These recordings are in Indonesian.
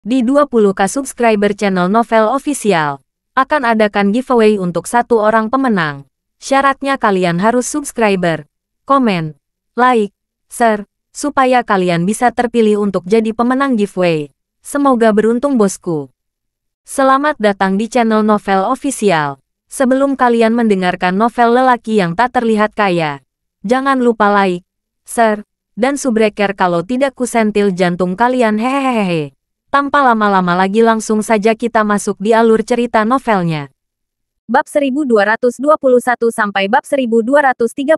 Di 20k subscriber channel Novel Official, akan adakan giveaway untuk satu orang pemenang. Syaratnya kalian harus subscriber, komen, like, share, supaya kalian bisa terpilih untuk jadi pemenang giveaway. Semoga beruntung bosku. Selamat datang di channel Novel Official. Sebelum kalian mendengarkan novel lelaki yang tak terlihat kaya, jangan lupa like, share, dan subbreaker kalau tidak kusentil jantung kalian hehehehe. Tanpa lama-lama lagi langsung saja kita masuk di alur cerita novelnya. Bab 1221 sampai bab 1230.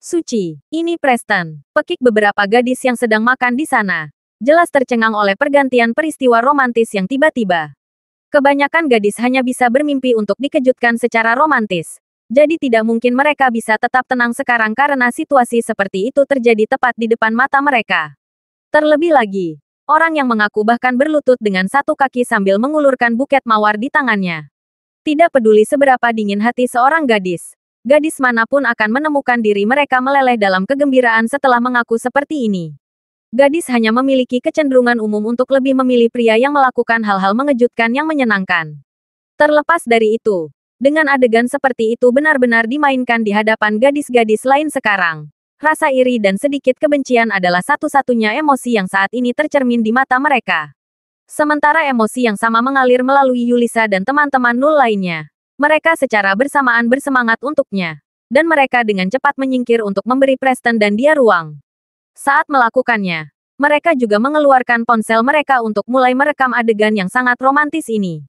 Suci, ini Preston, pekik beberapa gadis yang sedang makan di sana. Jelas tercengang oleh pergantian peristiwa romantis yang tiba-tiba. Kebanyakan gadis hanya bisa bermimpi untuk dikejutkan secara romantis. Jadi tidak mungkin mereka bisa tetap tenang sekarang karena situasi seperti itu terjadi tepat di depan mata mereka. Terlebih lagi, orang yang mengaku bahkan berlutut dengan satu kaki sambil mengulurkan buket mawar di tangannya. Tidak peduli seberapa dingin hati seorang gadis, gadis manapun akan menemukan diri mereka meleleh dalam kegembiraan setelah mengaku seperti ini. Gadis hanya memiliki kecenderungan umum untuk lebih memilih pria yang melakukan hal-hal mengejutkan yang menyenangkan. Terlepas dari itu, dengan adegan seperti itu benar-benar dimainkan di hadapan gadis-gadis lain sekarang. Rasa iri dan sedikit kebencian adalah satu-satunya emosi yang saat ini tercermin di mata mereka. Sementara emosi yang sama mengalir melalui Yulisa dan teman-teman Nul lainnya. Mereka secara bersamaan bersemangat untuknya. Dan mereka dengan cepat menyingkir untuk memberi Preston dan dia ruang. Saat melakukannya, mereka juga mengeluarkan ponsel mereka untuk mulai merekam adegan yang sangat romantis ini.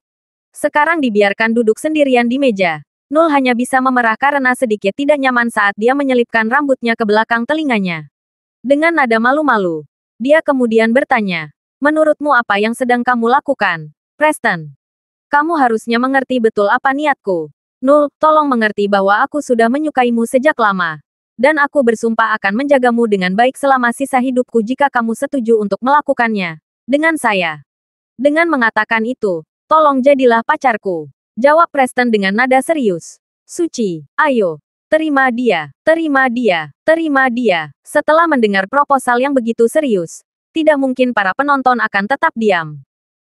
Sekarang dibiarkan duduk sendirian di meja. Nul hanya bisa memerah karena sedikit tidak nyaman saat dia menyelipkan rambutnya ke belakang telinganya. Dengan nada malu-malu, dia kemudian bertanya, "Menurutmu apa yang sedang kamu lakukan, Preston? Kamu harusnya mengerti betul apa niatku. Nul, tolong mengerti bahwa aku sudah menyukaimu sejak lama. Dan aku bersumpah akan menjagamu dengan baik selama sisa hidupku jika kamu setuju untuk melakukannya dengan saya." Dengan mengatakan itu, "Tolong jadilah pacarku," jawab Preston dengan nada serius. "Suci, ayo. Terima dia, terima dia, terima dia." Setelah mendengar proposal yang begitu serius, tidak mungkin para penonton akan tetap diam.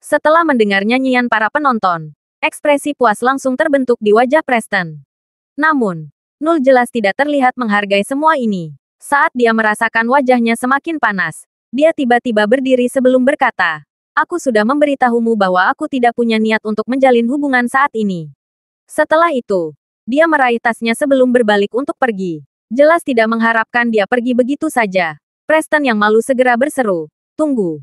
Setelah mendengar nyanyian para penonton, ekspresi puas langsung terbentuk di wajah Preston. Namun, Nul jelas tidak terlihat menghargai semua ini. Saat dia merasakan wajahnya semakin panas, dia tiba-tiba berdiri sebelum berkata, "Aku sudah memberitahumu bahwa aku tidak punya niat untuk menjalin hubungan saat ini." Setelah itu, dia meraih tasnya sebelum berbalik untuk pergi. Jelas tidak mengharapkan dia pergi begitu saja. Preston yang malu segera berseru, "Tunggu,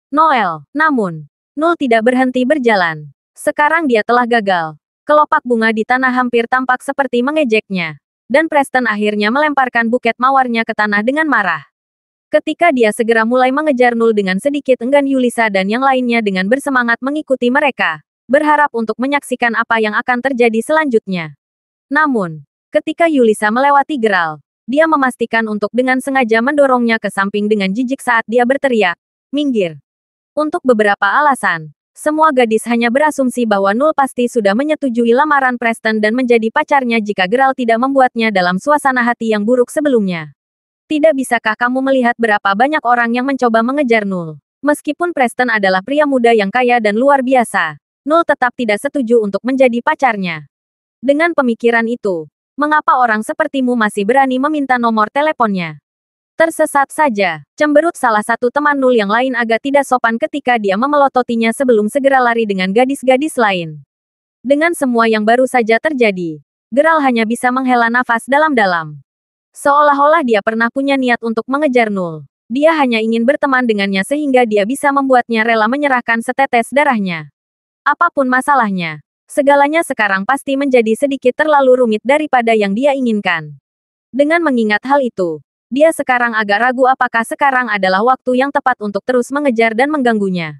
Noel." Namun, Nul tidak berhenti berjalan. Sekarang dia telah gagal. Kelopak bunga di tanah hampir tampak seperti mengejeknya. Dan Preston akhirnya melemparkan buket mawarnya ke tanah dengan marah. Ketika dia segera mulai mengejar Nul dengan sedikit enggan, Yulisa dan yang lainnya dengan bersemangat mengikuti mereka, berharap untuk menyaksikan apa yang akan terjadi selanjutnya. Namun, ketika Yulisa melewati Geralt, dia memastikan untuk dengan sengaja mendorongnya ke samping dengan jijik saat dia berteriak, "Minggir." Untuk beberapa alasan, semua gadis hanya berasumsi bahwa Nul pasti sudah menyetujui lamaran Preston dan menjadi pacarnya jika Geralt tidak membuatnya dalam suasana hati yang buruk sebelumnya. Tidak bisakah kamu melihat berapa banyak orang yang mencoba mengejar Nul? Meskipun Preston adalah pria muda yang kaya dan luar biasa, Nul tetap tidak setuju untuk menjadi pacarnya. Dengan pemikiran itu, mengapa orang sepertimu masih berani meminta nomor teleponnya? Tersesat saja, cemberut salah satu teman Nul yang lain agak tidak sopan ketika dia memelototinya sebelum segera lari dengan gadis-gadis lain. Dengan semua yang baru saja terjadi, Geralt hanya bisa menghela nafas dalam-dalam. Seolah-olah dia pernah punya niat untuk mengejar Nul. Dia hanya ingin berteman dengannya sehingga dia bisa membuatnya rela menyerahkan setetes darahnya. Apapun masalahnya, segalanya sekarang pasti menjadi sedikit terlalu rumit daripada yang dia inginkan. Dengan mengingat hal itu, dia sekarang agak ragu apakah sekarang adalah waktu yang tepat untuk terus mengejar dan mengganggunya.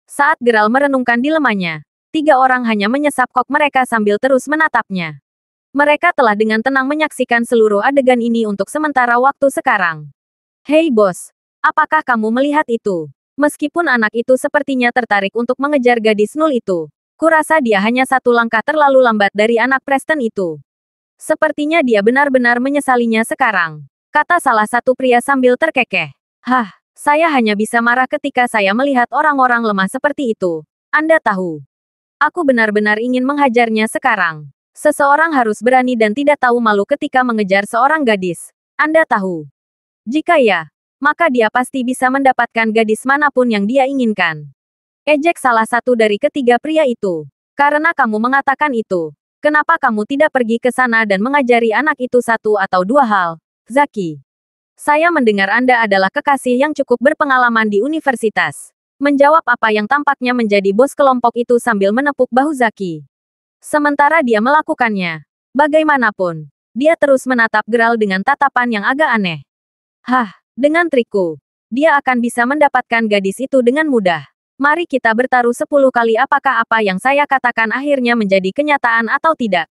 Saat Geralt merenungkan dilemanya, 3 orang hanya menyesap kok mereka sambil terus menatapnya. Mereka telah dengan tenang menyaksikan seluruh adegan ini untuk sementara waktu sekarang. "Hei bos, apakah kamu melihat itu? Meskipun anak itu sepertinya tertarik untuk mengejar gadis Nul itu, kurasa dia hanya satu langkah terlalu lambat dari anak Preston itu. Sepertinya dia benar-benar menyesalinya sekarang," kata salah satu pria sambil terkekeh. "Hah, Saya hanya bisa marah ketika saya melihat orang-orang lemah seperti itu. Anda tahu. Aku benar-benar ingin menghajarnya sekarang. Seseorang harus berani dan tidak tahu malu ketika mengejar seorang gadis. Anda tahu. Jika ya, maka dia pasti bisa mendapatkan gadis manapun yang dia inginkan. Ejek salah satu dari ketiga pria itu. Karena kamu mengatakan itu, kenapa kamu tidak pergi ke sana dan mengajari anak itu satu atau dua hal, Zaki? Saya mendengar Anda adalah kekasih yang cukup berpengalaman di universitas. Menjawab apa yang tampaknya menjadi bos kelompok itu sambil menepuk bahu Zaki. Sementara dia melakukannya. Bagaimanapun, dia terus menatap Geralt dengan tatapan yang agak aneh. Hah, dengan trikku, dia akan bisa mendapatkan gadis itu dengan mudah. Mari kita bertaruh 10 kali apakah apa yang saya katakan akhirnya menjadi kenyataan atau tidak.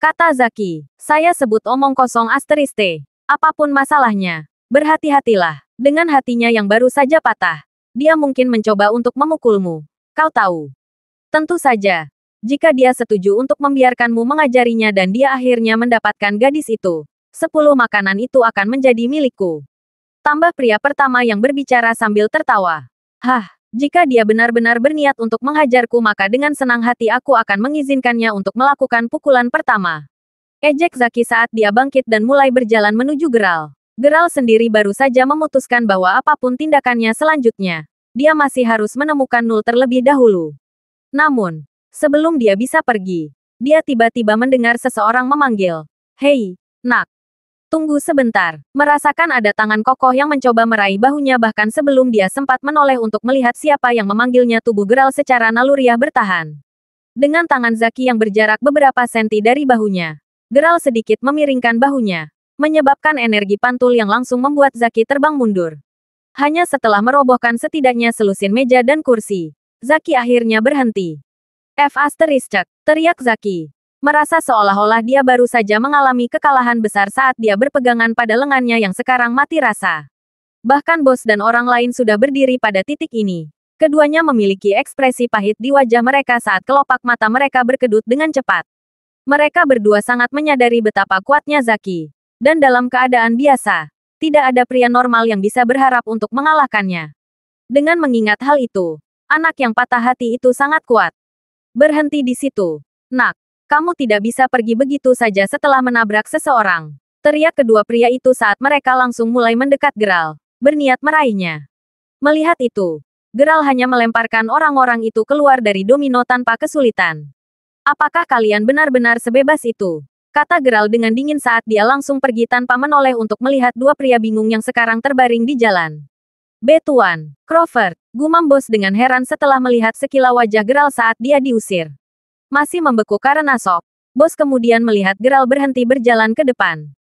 Kata Zaki, saya sebut omong kosong asterisk. Apapun masalahnya, berhati-hatilah. Dengan hatinya yang baru saja patah, dia mungkin mencoba untuk memukulmu. Kau tahu. Tentu saja. Jika dia setuju untuk membiarkanmu mengajarinya dan dia akhirnya mendapatkan gadis itu, 10 makanan itu akan menjadi milikku. Tambah pria pertama yang berbicara sambil tertawa. Hah, jika dia benar-benar berniat untuk menghajarku maka dengan senang hati aku akan mengizinkannya untuk melakukan pukulan pertama. Ejek Zaki saat dia bangkit dan mulai berjalan menuju Geralt. Geralt sendiri baru saja memutuskan bahwa apapun tindakannya selanjutnya, dia masih harus menemukan Nul terlebih dahulu. Namun, sebelum dia bisa pergi, dia tiba-tiba mendengar seseorang memanggil. Hei, nak. Tunggu sebentar. Merasakan ada tangan kokoh yang mencoba meraih bahunya bahkan sebelum dia sempat menoleh untuk melihat siapa yang memanggilnya tubuh Geralt secara naluriah bertahan. Dengan tangan Zaki yang berjarak beberapa senti dari bahunya, Geralt sedikit memiringkan bahunya, menyebabkan energi pantul yang langsung membuat Zaki terbang mundur. Hanya setelah merobohkan setidaknya selusin meja dan kursi, Zaki akhirnya berhenti. teriak Zaki. Merasa seolah-olah dia baru saja mengalami kekalahan besar saat dia berpegangan pada lengannya yang sekarang mati rasa. Bahkan bos dan orang lain sudah berdiri pada titik ini. Keduanya memiliki ekspresi pahit di wajah mereka saat kelopak mata mereka berkedut dengan cepat. Mereka berdua sangat menyadari betapa kuatnya Zaki. Dan dalam keadaan biasa, tidak ada pria normal yang bisa berharap untuk mengalahkannya. Dengan mengingat hal itu, anak yang patah hati itu sangat kuat. Berhenti di situ. Nak, kamu tidak bisa pergi begitu saja setelah menabrak seseorang. Teriak kedua pria itu saat mereka langsung mulai mendekat Geralt, berniat meraihnya. Melihat itu, Geralt hanya melemparkan orang-orang itu keluar dari domino tanpa kesulitan. Apakah kalian benar-benar sebebas itu? Kata Geralt dengan dingin saat dia langsung pergi tanpa menoleh untuk melihat dua pria bingung yang sekarang terbaring di jalan. Tuan Crawford, gumam bos dengan heran setelah melihat sekilau wajah Geralt saat dia diusir. Masih membeku karena shock, bos kemudian melihat Geralt berhenti berjalan ke depan.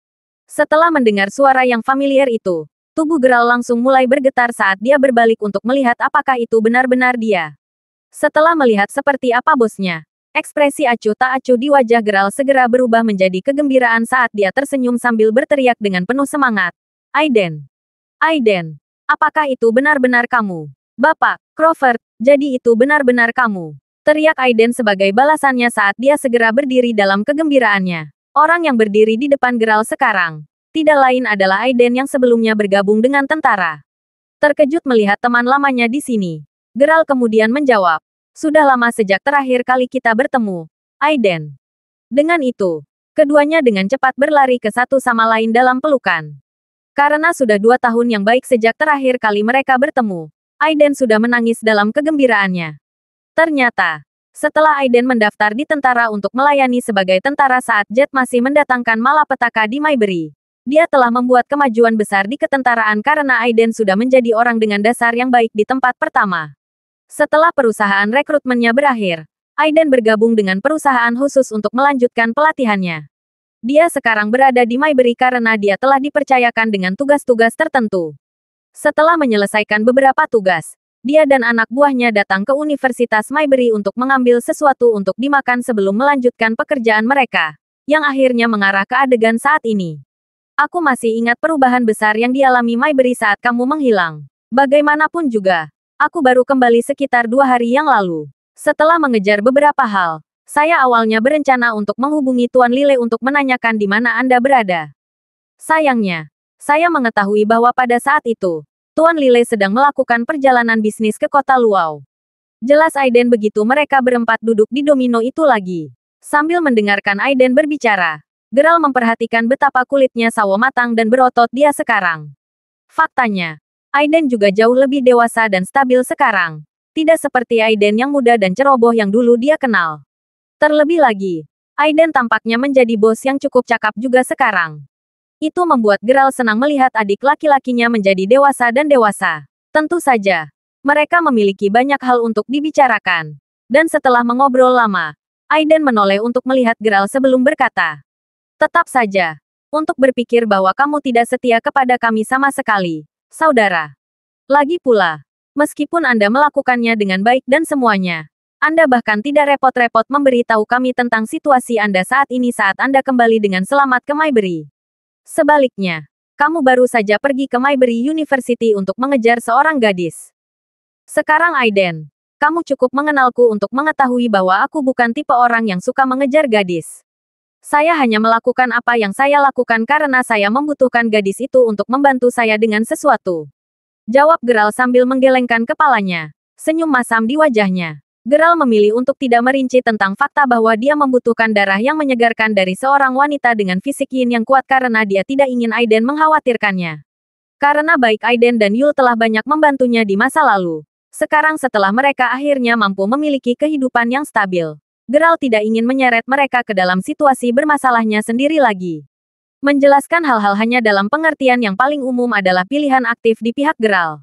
Setelah mendengar suara yang familiar itu, tubuh Geralt langsung mulai bergetar saat dia berbalik untuk melihat apakah itu benar-benar dia. Setelah melihat seperti apa bosnya, ekspresi acuh tak acuh di wajah Geralt segera berubah menjadi kegembiraan saat dia tersenyum sambil berteriak dengan penuh semangat. Aiden! Aiden! Apakah itu benar-benar kamu? Bapak, Crawford, jadi itu benar-benar kamu. Teriak Aiden sebagai balasannya saat dia segera berdiri dalam kegembiraannya. Orang yang berdiri di depan Geralt sekarang, tidak lain adalah Aiden yang sebelumnya bergabung dengan tentara. Terkejut melihat teman lamanya di sini, Geralt kemudian menjawab. Sudah lama sejak terakhir kali kita bertemu, Aiden. Dengan itu, keduanya dengan cepat berlari ke satu sama lain dalam pelukan. Karena sudah 2 tahun yang baik sejak terakhir kali mereka bertemu, Aiden sudah menangis dalam kegembiraannya. Ternyata, setelah Aiden mendaftar di tentara untuk melayani sebagai tentara saat Jet masih mendatangkan malapetaka di Maybury, dia telah membuat kemajuan besar di ketentaraan karena Aiden sudah menjadi orang dengan dasar yang baik di tempat pertama. Setelah perusahaan rekrutmennya berakhir, Aiden bergabung dengan perusahaan khusus untuk melanjutkan pelatihannya. Dia sekarang berada di Maybury karena dia telah dipercayakan dengan tugas-tugas tertentu. Setelah menyelesaikan beberapa tugas, dia dan anak buahnya datang ke Universitas Maybury untuk mengambil sesuatu untuk dimakan sebelum melanjutkan pekerjaan mereka, yang akhirnya mengarah ke adegan saat ini. Aku masih ingat perubahan besar yang dialami Maybury saat kamu menghilang. Bagaimanapun juga, aku baru kembali sekitar 2 hari yang lalu. Setelah mengejar beberapa hal, saya awalnya berencana untuk menghubungi Tuan Lile untuk menanyakan di mana Anda berada. Sayangnya, saya mengetahui bahwa pada saat itu, Tuan Lile sedang melakukan perjalanan bisnis ke kota Luau. Jelas Aiden begitu mereka berempat duduk di domino itu lagi. Sambil mendengarkan Aiden berbicara, Geralt memperhatikan betapa kulitnya sawo matang dan berotot dia sekarang. Faktanya, Aiden juga jauh lebih dewasa dan stabil sekarang. Tidak seperti Aiden yang muda dan ceroboh yang dulu dia kenal. Terlebih lagi, Aiden tampaknya menjadi bos yang cukup cakap juga sekarang. Itu membuat Geralt senang melihat adik laki-lakinya menjadi dewasa dan dewasa. Tentu saja, mereka memiliki banyak hal untuk dibicarakan. Dan setelah mengobrol lama, Aiden menoleh untuk melihat Geralt sebelum berkata, "Tetap saja, untuk berpikir bahwa kamu tidak setia kepada kami sama sekali, saudara. Lagi pula, meskipun Anda melakukannya dengan baik dan semuanya, Anda bahkan tidak repot-repot memberitahu kami tentang situasi Anda saat ini saat Anda kembali dengan selamat ke Maybury. Sebaliknya, kamu baru saja pergi ke Maybury University untuk mengejar seorang gadis. Sekarang Aiden, kamu cukup mengenalku untuk mengetahui bahwa aku bukan tipe orang yang suka mengejar gadis. Saya hanya melakukan apa yang saya lakukan karena saya membutuhkan gadis itu untuk membantu saya dengan sesuatu." Jawab Geralt sambil menggelengkan kepalanya. Senyum masam di wajahnya. Geralt memilih untuk tidak merinci tentang fakta bahwa dia membutuhkan darah yang menyegarkan dari seorang wanita dengan fisik yin yang kuat karena dia tidak ingin Aiden mengkhawatirkannya. Karena baik Aiden dan Yul telah banyak membantunya di masa lalu. Sekarang setelah mereka akhirnya mampu memiliki kehidupan yang stabil, Geralt tidak ingin menyeret mereka ke dalam situasi bermasalahnya sendiri lagi. Menjelaskan hal-hal hanya dalam pengertian yang paling umum adalah pilihan aktif di pihak Geralt.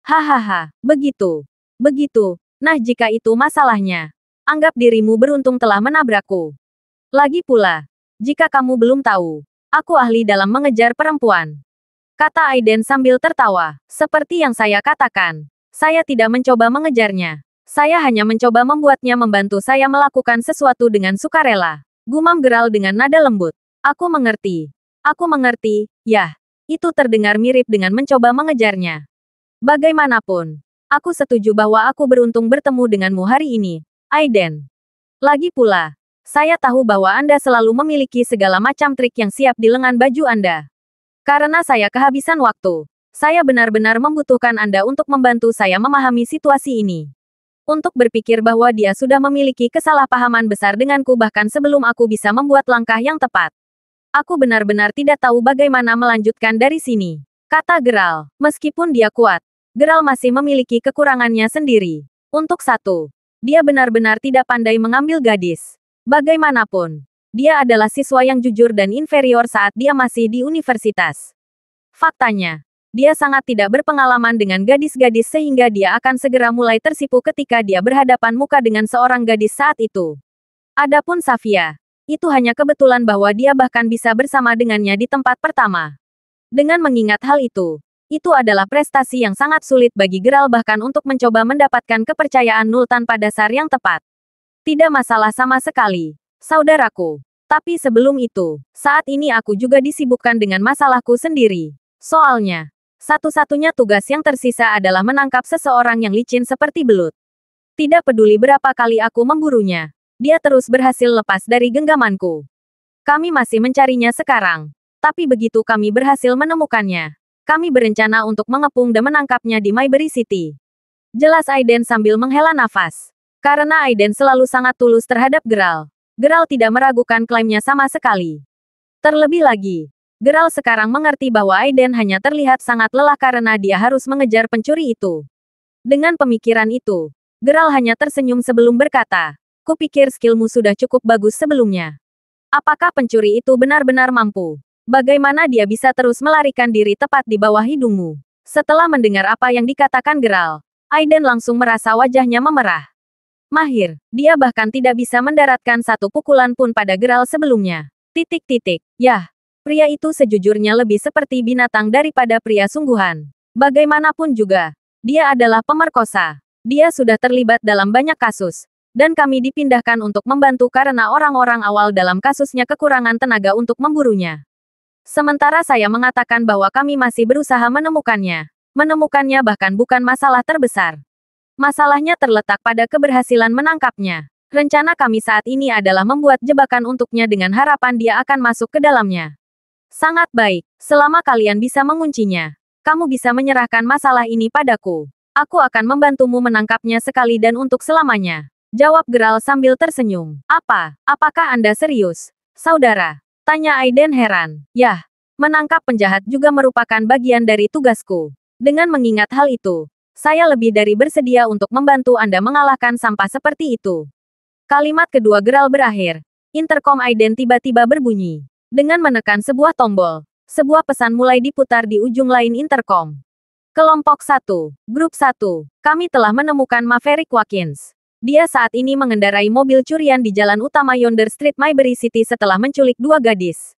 Hahaha, begitu. Begitu. Nah jika itu masalahnya, anggap dirimu beruntung telah menabrakku. Lagi pula, jika kamu belum tahu, aku ahli dalam mengejar perempuan. Kata Aiden sambil tertawa. Seperti yang saya katakan, saya tidak mencoba mengejarnya. Saya hanya mencoba membuatnya membantu saya melakukan sesuatu dengan sukarela. Gumam Geralt dengan nada lembut. Aku mengerti. Aku mengerti, yah. Itu terdengar mirip dengan mencoba mengejarnya. Bagaimanapun, aku setuju bahwa aku beruntung bertemu denganmu hari ini, Aiden. Lagi pula, saya tahu bahwa Anda selalu memiliki segala macam trik yang siap di lengan baju Anda. Karena saya kehabisan waktu, saya benar-benar membutuhkan Anda untuk membantu saya memahami situasi ini. Untuk berpikir bahwa dia sudah memiliki kesalahpahaman besar denganku bahkan sebelum aku bisa membuat langkah yang tepat. Aku benar-benar tidak tahu bagaimana melanjutkan dari sini. Kata Geralt, meskipun dia kuat, Geralt masih memiliki kekurangannya sendiri. Untuk satu, dia benar-benar tidak pandai mengambil gadis. Bagaimanapun, dia adalah siswa yang jujur dan inferior saat dia masih di universitas. Faktanya, dia sangat tidak berpengalaman dengan gadis-gadis sehingga dia akan segera mulai tersipu ketika dia berhadapan muka dengan seorang gadis saat itu. Adapun Safia, itu hanya kebetulan bahwa dia bahkan bisa bersama dengannya di tempat pertama. Dengan mengingat hal itu adalah prestasi yang sangat sulit bagi Geralt bahkan untuk mencoba mendapatkan kepercayaan nul tanpa dasar yang tepat. Tidak masalah sama sekali, saudaraku. Tapi sebelum itu, saat ini aku juga disibukkan dengan masalahku sendiri. Soalnya, satu-satunya tugas yang tersisa adalah menangkap seseorang yang licin seperti belut. Tidak peduli berapa kali aku memburunya, dia terus berhasil lepas dari genggamanku. Kami masih mencarinya sekarang. Tapi begitu kami berhasil menemukannya, kami berencana untuk mengepung dan menangkapnya di Maybury City. Jelas Aiden sambil menghela nafas. Karena Aiden selalu sangat tulus terhadap Geralt. Geralt tidak meragukan klaimnya sama sekali. Terlebih lagi, Geralt sekarang mengerti bahwa Aiden hanya terlihat sangat lelah karena dia harus mengejar pencuri itu. Dengan pemikiran itu, Geralt hanya tersenyum sebelum berkata, "Kupikir skillmu sudah cukup bagus sebelumnya. Apakah pencuri itu benar-benar mampu? Bagaimana dia bisa terus melarikan diri tepat di bawah hidungmu?" Setelah mendengar apa yang dikatakan Geralt, Aiden langsung merasa wajahnya memerah. Mahir, dia bahkan tidak bisa mendaratkan satu pukulan pun pada Geralt sebelumnya. Yah, pria itu sejujurnya lebih seperti binatang daripada pria sungguhan. Bagaimanapun juga, dia adalah pemerkosa. Dia sudah terlibat dalam banyak kasus. Dan kami dipindahkan untuk membantu karena orang-orang awal dalam kasusnya kekurangan tenaga untuk memburunya. Sementara saya mengatakan bahwa kami masih berusaha menemukannya. Menemukannya bahkan bukan masalah terbesar. Masalahnya terletak pada keberhasilan menangkapnya. Rencana kami saat ini adalah membuat jebakan untuknya dengan harapan dia akan masuk ke dalamnya. Sangat baik, selama kalian bisa menguncinya. kamu bisa menyerahkan masalah ini padaku. Aku akan membantumu menangkapnya sekali dan untuk selamanya. Jawab Geralt sambil tersenyum. Apa? Apakah Anda serius, saudara? Tanya Aiden heran. Yah, menangkap penjahat juga merupakan bagian dari tugasku. Dengan mengingat hal itu, saya lebih dari bersedia untuk membantu Anda mengalahkan sampah seperti itu. Kalimat kedua Geralt berakhir. Intercom Aiden tiba-tiba berbunyi. Dengan menekan sebuah tombol, sebuah pesan mulai diputar di ujung lain intercom. Kelompok 1, Grup 1, kami telah menemukan Maverick Watkins. Dia saat ini mengendarai mobil curian di jalan utama Yonder Street, Maybury City setelah menculik 2 gadis.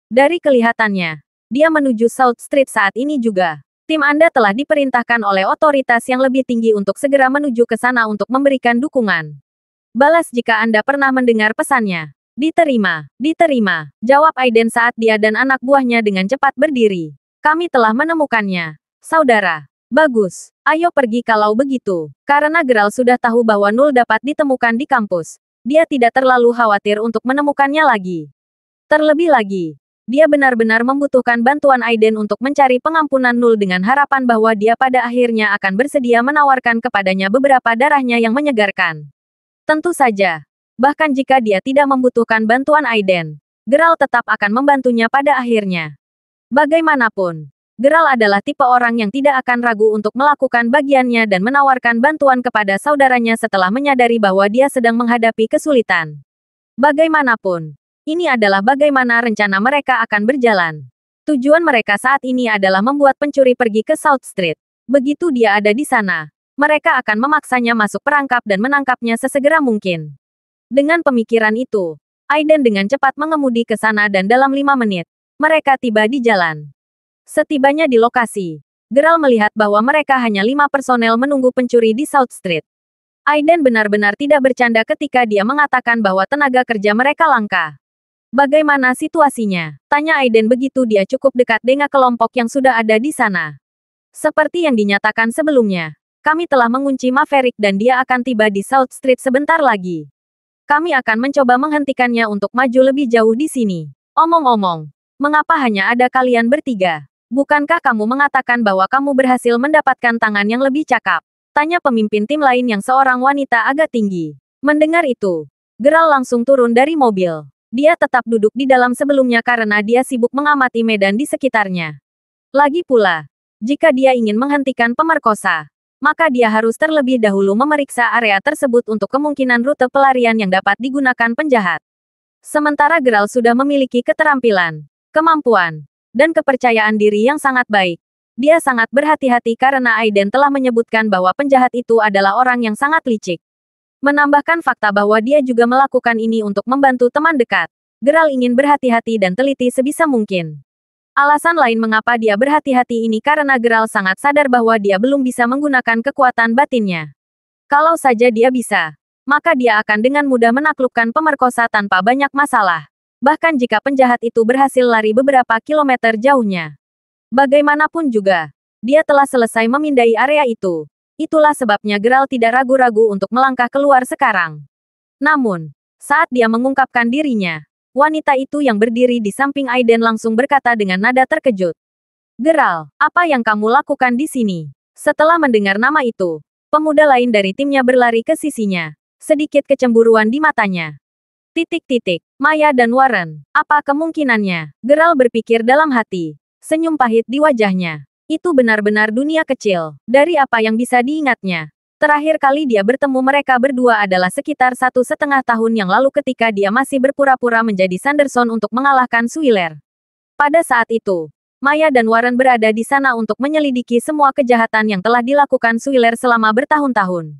Dari kelihatannya, dia menuju South Street saat ini juga. Tim Anda telah diperintahkan oleh otoritas yang lebih tinggi untuk segera menuju ke sana untuk memberikan dukungan. Balas jika Anda pernah mendengar pesannya. Diterima, diterima, jawab Aiden saat dia dan anak buahnya dengan cepat berdiri. Kami telah menemukannya, saudara. Bagus, ayo pergi kalau begitu. Karena Geralt sudah tahu bahwa Null dapat ditemukan di kampus. Dia tidak terlalu khawatir untuk menemukannya lagi. Terlebih lagi, dia benar-benar membutuhkan bantuan Aiden untuk mencari pengampunan Null dengan harapan bahwa dia pada akhirnya akan bersedia menawarkan kepadanya beberapa darahnya yang menyegarkan. Tentu saja. Bahkan jika dia tidak membutuhkan bantuan Aiden, Geralt tetap akan membantunya pada akhirnya. Bagaimanapun, Geralt adalah tipe orang yang tidak akan ragu untuk melakukan bagiannya dan menawarkan bantuan kepada saudaranya setelah menyadari bahwa dia sedang menghadapi kesulitan. Bagaimanapun, ini adalah bagaimana rencana mereka akan berjalan. Tujuan mereka saat ini adalah membuat pencuri pergi ke South Street. Begitu dia ada di sana, mereka akan memaksanya masuk perangkap dan menangkapnya sesegera mungkin. Dengan pemikiran itu, Aiden dengan cepat mengemudi ke sana dan dalam 5 menit, mereka tiba di jalan. Setibanya di lokasi, Geralt melihat bahwa mereka hanya 5 personel menunggu pencuri di South Street. Aiden benar-benar tidak bercanda ketika dia mengatakan bahwa tenaga kerja mereka langka. Bagaimana situasinya? Tanya Aiden begitu dia cukup dekat dengan kelompok yang sudah ada di sana. Seperti yang dinyatakan sebelumnya, kami telah mengunci Maverick dan dia akan tiba di South Street sebentar lagi. Kami akan mencoba menghentikannya untuk maju lebih jauh di sini. Omong-omong, mengapa hanya ada kalian bertiga? Bukankah kamu mengatakan bahwa kamu berhasil mendapatkan tangan yang lebih cakap? Tanya pemimpin tim lain yang seorang wanita agak tinggi. Mendengar itu, Geralt langsung turun dari mobil. Dia tetap duduk di dalam sebelumnya karena dia sibuk mengamati medan di sekitarnya. Lagi pula, jika dia ingin menghentikan pemerkosa, maka dia harus terlebih dahulu memeriksa area tersebut untuk kemungkinan rute pelarian yang dapat digunakan penjahat. Sementara Geralt sudah memiliki keterampilan, kemampuan, dan kepercayaan diri yang sangat baik. Dia sangat berhati-hati karena Aiden telah menyebutkan bahwa penjahat itu adalah orang yang sangat licik. Menambahkan fakta bahwa dia juga melakukan ini untuk membantu teman dekat, Geralt ingin berhati-hati dan teliti sebisa mungkin. Alasan lain mengapa dia berhati-hati ini karena Geralt sangat sadar bahwa dia belum bisa menggunakan kekuatan batinnya. Kalau saja dia bisa, maka dia akan dengan mudah menaklukkan pemerkosa tanpa banyak masalah. Bahkan jika penjahat itu berhasil lari beberapa kilometer jauhnya. Bagaimanapun juga, dia telah selesai memindai area itu. Itulah sebabnya Geralt tidak ragu-ragu untuk melangkah keluar sekarang. Namun, saat dia mengungkapkan dirinya, wanita itu yang berdiri di samping Aiden langsung berkata dengan nada terkejut. Geralt, apa yang kamu lakukan di sini? Setelah mendengar nama itu, pemuda lain dari timnya berlari ke sisinya. Sedikit kecemburuan di matanya. Maya dan Warren, apa kemungkinannya? Geralt berpikir dalam hati. Senyum pahit di wajahnya. Itu benar-benar dunia kecil. Dari apa yang bisa diingatnya. Terakhir kali dia bertemu mereka berdua adalah sekitar 1,5 tahun yang lalu ketika dia masih berpura-pura menjadi Sanderson untuk mengalahkan Swiler. Pada saat itu, Maya dan Warren berada di sana untuk menyelidiki semua kejahatan yang telah dilakukan Swiler selama bertahun-tahun.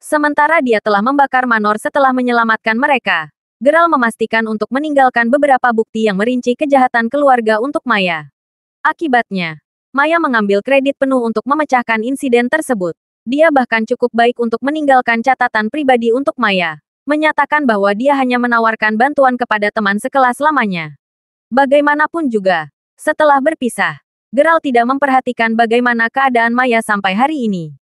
Sementara dia telah membakar Manor setelah menyelamatkan mereka, Geralt memastikan untuk meninggalkan beberapa bukti yang merinci kejahatan keluarga untuk Maya. Akibatnya, Maya mengambil kredit penuh untuk memecahkan insiden tersebut. Dia bahkan cukup baik untuk meninggalkan catatan pribadi untuk Maya, menyatakan bahwa dia hanya menawarkan bantuan kepada teman sekelas lamanya. Bagaimanapun juga, setelah berpisah, Geralt tidak memperhatikan bagaimana keadaan Maya sampai hari ini.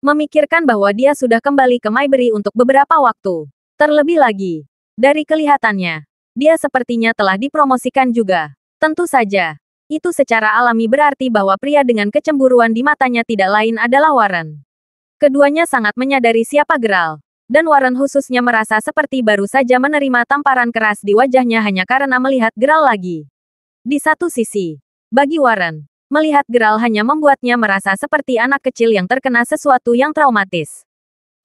Memikirkan bahwa dia sudah kembali ke Maybury untuk beberapa waktu. Terlebih lagi, dari kelihatannya, dia sepertinya telah dipromosikan juga. Tentu saja, Itu secara alami berarti bahwa pria dengan kecemburuan di matanya tidak lain adalah Warren. Keduanya sangat menyadari siapa Geralt. Dan Warren khususnya merasa seperti baru saja menerima tamparan keras di wajahnya hanya karena melihat Geralt lagi. Di satu sisi, bagi Warren, melihat Geralt hanya membuatnya merasa seperti anak kecil yang terkena sesuatu yang traumatis.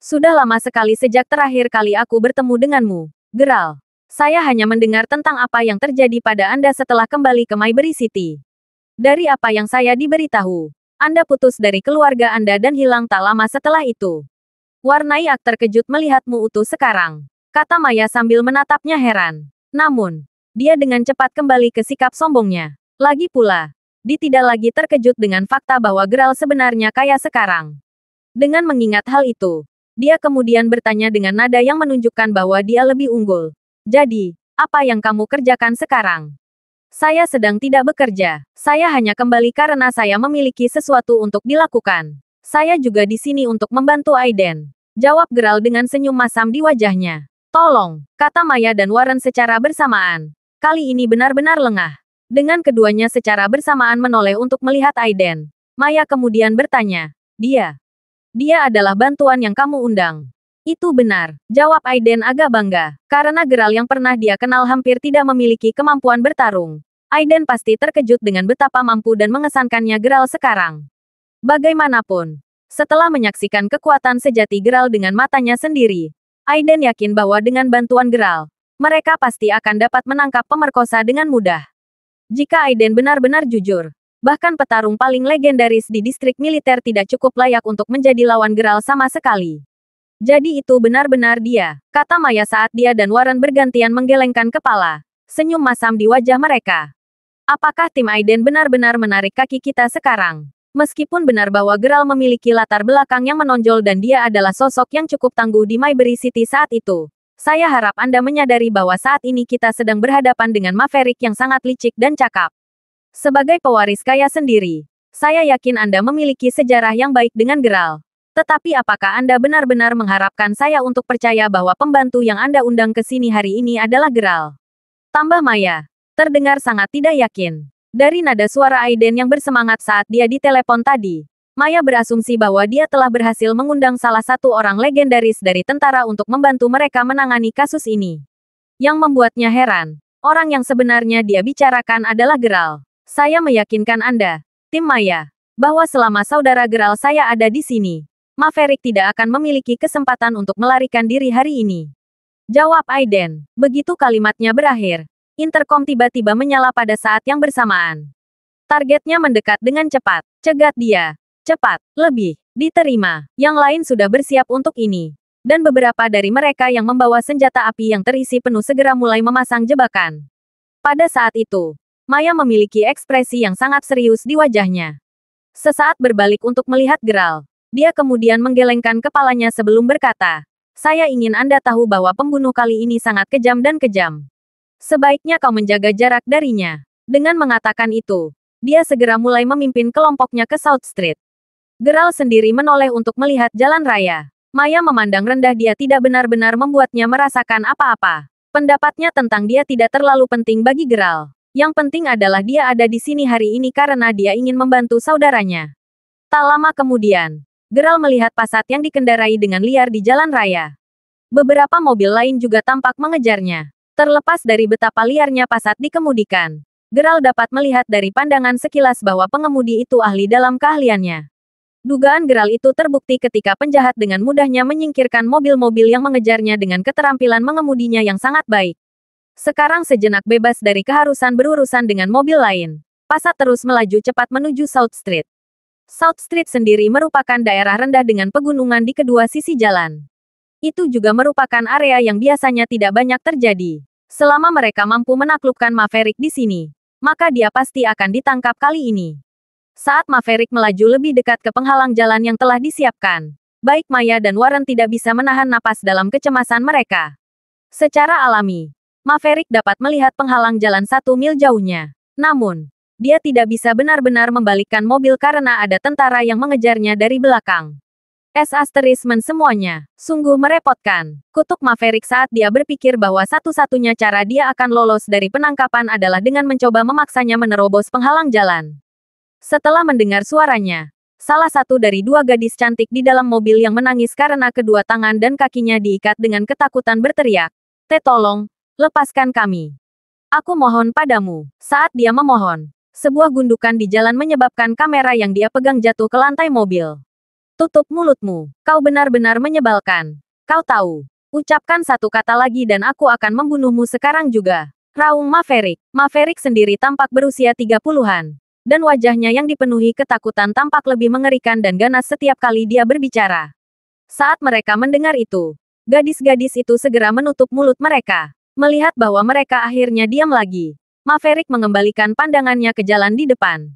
Sudah lama sekali sejak terakhir kali aku bertemu denganmu, Geralt. Saya hanya mendengar tentang apa yang terjadi pada Anda setelah kembali ke Maybury City. Dari apa yang saya diberitahu, Anda putus dari keluarga Anda dan hilang tak lama setelah itu. Warnai terkejut melihatmu utuh sekarang, kata Maya sambil menatapnya heran. Namun, dia dengan cepat kembali ke sikap sombongnya. Lagi pula, dia tidak lagi terkejut dengan fakta bahwa Geralt sebenarnya kaya sekarang. Dengan mengingat hal itu, dia kemudian bertanya dengan nada yang menunjukkan bahwa dia lebih unggul. Jadi, apa yang kamu kerjakan sekarang? Saya sedang tidak bekerja. Saya hanya kembali karena saya memiliki sesuatu untuk dilakukan. Saya juga di sini untuk membantu Aiden. Jawab Geralt dengan senyum masam di wajahnya. Tolong, kata Maya dan Warren secara bersamaan. Kali ini benar-benar lengah. Dengan keduanya secara bersamaan menoleh untuk melihat Aiden. Maya kemudian bertanya, Dia adalah bantuan yang kamu undang. Itu benar, jawab Aiden agak bangga. Karena Geralt yang pernah dia kenal hampir tidak memiliki kemampuan bertarung. Aiden pasti terkejut dengan betapa mampu dan mengesankannya Geralt sekarang. Bagaimanapun, setelah menyaksikan kekuatan sejati Geralt dengan matanya sendiri, Aiden yakin bahwa dengan bantuan Geralt, mereka pasti akan dapat menangkap pemerkosa dengan mudah. Jika Aiden benar-benar jujur, bahkan petarung paling legendaris di distrik militer tidak cukup layak untuk menjadi lawan Geralt sama sekali. Jadi itu benar-benar dia, kata Maya saat dia dan Warren bergantian menggelengkan kepala. Senyum masam di wajah mereka. Apakah tim Aiden benar-benar menarik kaki kita sekarang? Meskipun benar bahwa Geralt memiliki latar belakang yang menonjol dan dia adalah sosok yang cukup tangguh di Maybury City saat itu, saya harap Anda menyadari bahwa saat ini kita sedang berhadapan dengan Maverick yang sangat licik dan cakap. Sebagai pewaris kaya sendiri, saya yakin Anda memiliki sejarah yang baik dengan Geralt. Tetapi apakah Anda benar-benar mengharapkan saya untuk percaya bahwa pembantu yang Anda undang ke sini hari ini adalah Geralt? Tambah Maya, terdengar sangat tidak yakin. Dari nada suara Aiden yang bersemangat saat dia ditelepon tadi, Maya berasumsi bahwa dia telah berhasil mengundang salah satu orang legendaris dari tentara untuk membantu mereka menangani kasus ini. Yang membuatnya heran, orang yang sebenarnya dia bicarakan adalah Geralt. Saya meyakinkan Anda, tim Maya, bahwa selama saudara Geralt saya ada di sini, Maverick tidak akan memiliki kesempatan untuk melarikan diri hari ini. Jawab Aiden. Begitu kalimatnya berakhir, interkom tiba-tiba menyala pada saat yang bersamaan. Targetnya mendekat dengan cepat. Cegat dia. Cepat. Lebih. Diterima. Yang lain sudah bersiap untuk ini. Dan beberapa dari mereka yang membawa senjata api yang terisi penuh segera mulai memasang jebakan. Pada saat itu, Maya memiliki ekspresi yang sangat serius di wajahnya. Sesaat berbalik untuk melihat Geralt. Dia kemudian menggelengkan kepalanya sebelum berkata, saya ingin Anda tahu bahwa pembunuh kali ini sangat kejam dan kejam. Sebaiknya kau menjaga jarak darinya. Dengan mengatakan itu, dia segera mulai memimpin kelompoknya ke South Street. Geralt sendiri menoleh untuk melihat jalan raya. Maya memandang rendah dia tidak benar-benar membuatnya merasakan apa-apa. Pendapatnya tentang dia tidak terlalu penting bagi Geralt. Yang penting adalah dia ada di sini hari ini karena dia ingin membantu saudaranya. Tak lama kemudian, Geralt melihat Passat yang dikendarai dengan liar di jalan raya. Beberapa mobil lain juga tampak mengejarnya. Terlepas dari betapa liarnya Passat dikemudikan, Geralt dapat melihat dari pandangan sekilas bahwa pengemudi itu ahli dalam keahliannya. Dugaan Geralt itu terbukti ketika penjahat dengan mudahnya menyingkirkan mobil-mobil yang mengejarnya dengan keterampilan mengemudinya yang sangat baik. Sekarang sejenak bebas dari keharusan berurusan dengan mobil lain, Passat terus melaju cepat menuju South Street. South Street sendiri merupakan daerah rendah dengan pegunungan di kedua sisi jalan. Itu juga merupakan area yang biasanya tidak banyak terjadi. Selama mereka mampu menaklukkan Maverick di sini, maka dia pasti akan ditangkap kali ini. Saat Maverick melaju lebih dekat ke penghalang jalan yang telah disiapkan, baik Maya dan Warren tidak bisa menahan napas dalam kecemasan mereka. Secara alami, Maverick dapat melihat penghalang jalan 1 mil jauhnya. Namun, dia tidak bisa benar-benar membalikkan mobil karena ada tentara yang mengejarnya dari belakang. Semuanya. Sungguh merepotkan. Kutuk Maverick saat dia berpikir bahwa satu-satunya cara dia akan lolos dari penangkapan adalah dengan mencoba memaksanya menerobos penghalang jalan. Setelah mendengar suaranya, salah satu dari dua gadis cantik di dalam mobil yang menangis karena kedua tangan dan kakinya diikat dengan ketakutan berteriak, tolong, lepaskan kami. Aku mohon padamu." Saat dia memohon, sebuah gundukan di jalan menyebabkan kamera yang dia pegang jatuh ke lantai mobil. "Tutup mulutmu. Kau benar-benar menyebalkan. Kau tahu. Ucapkan satu kata lagi dan aku akan membunuhmu sekarang juga." Raung Maverick. Maverick sendiri tampak berusia 30-an. Dan wajahnya yang dipenuhi ketakutan tampak lebih mengerikan dan ganas setiap kali dia berbicara. Saat mereka mendengar itu, gadis-gadis itu segera menutup mulut mereka. Melihat bahwa mereka akhirnya diam lagi, Maverick mengembalikan pandangannya ke jalan di depan.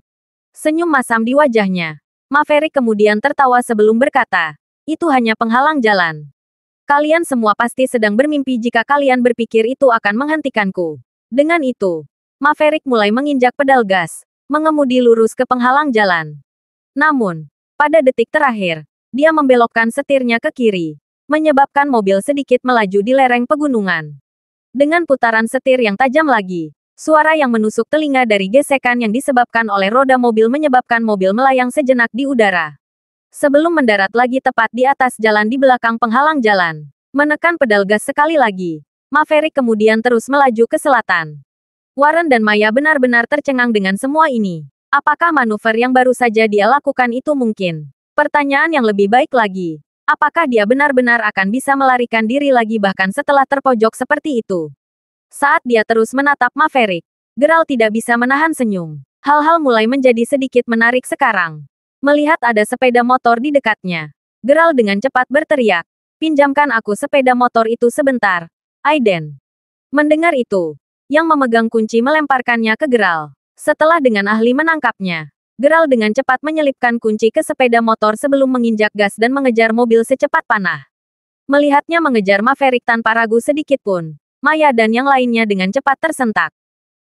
Senyum masam di wajahnya. Maverick kemudian tertawa sebelum berkata, "Itu hanya penghalang jalan. Kalian semua pasti sedang bermimpi jika kalian berpikir itu akan menghentikanku." Dengan itu, Maverick mulai menginjak pedal gas, mengemudi lurus ke penghalang jalan. Namun, pada detik terakhir, dia membelokkan setirnya ke kiri, menyebabkan mobil sedikit melaju di lereng pegunungan. Dengan putaran setir yang tajam lagi, suara yang menusuk telinga dari gesekan yang disebabkan oleh roda mobil menyebabkan mobil melayang sejenak di udara. Sebelum mendarat lagi tepat di atas jalan di belakang penghalang jalan, menekan pedal gas sekali lagi, Maverick kemudian terus melaju ke selatan. Warren dan Maya benar-benar tercengang dengan semua ini. Apakah manuver yang baru saja dia lakukan itu mungkin? Pertanyaan yang lebih baik lagi, apakah dia benar-benar akan bisa melarikan diri lagi bahkan setelah terpojok seperti itu? Saat dia terus menatap Maverick, Geralt tidak bisa menahan senyum. Hal-hal mulai menjadi sedikit menarik sekarang. Melihat ada sepeda motor di dekatnya, Geralt dengan cepat berteriak, "Pinjamkan aku sepeda motor itu sebentar, Aiden." Mendengar itu, yang memegang kunci melemparkannya ke Geralt. Setelah dengan ahli menangkapnya, Geralt dengan cepat menyelipkan kunci ke sepeda motor sebelum menginjak gas dan mengejar mobil secepat panah. Melihatnya mengejar Maverick tanpa ragu sedikit pun, Maya dan yang lainnya dengan cepat tersentak.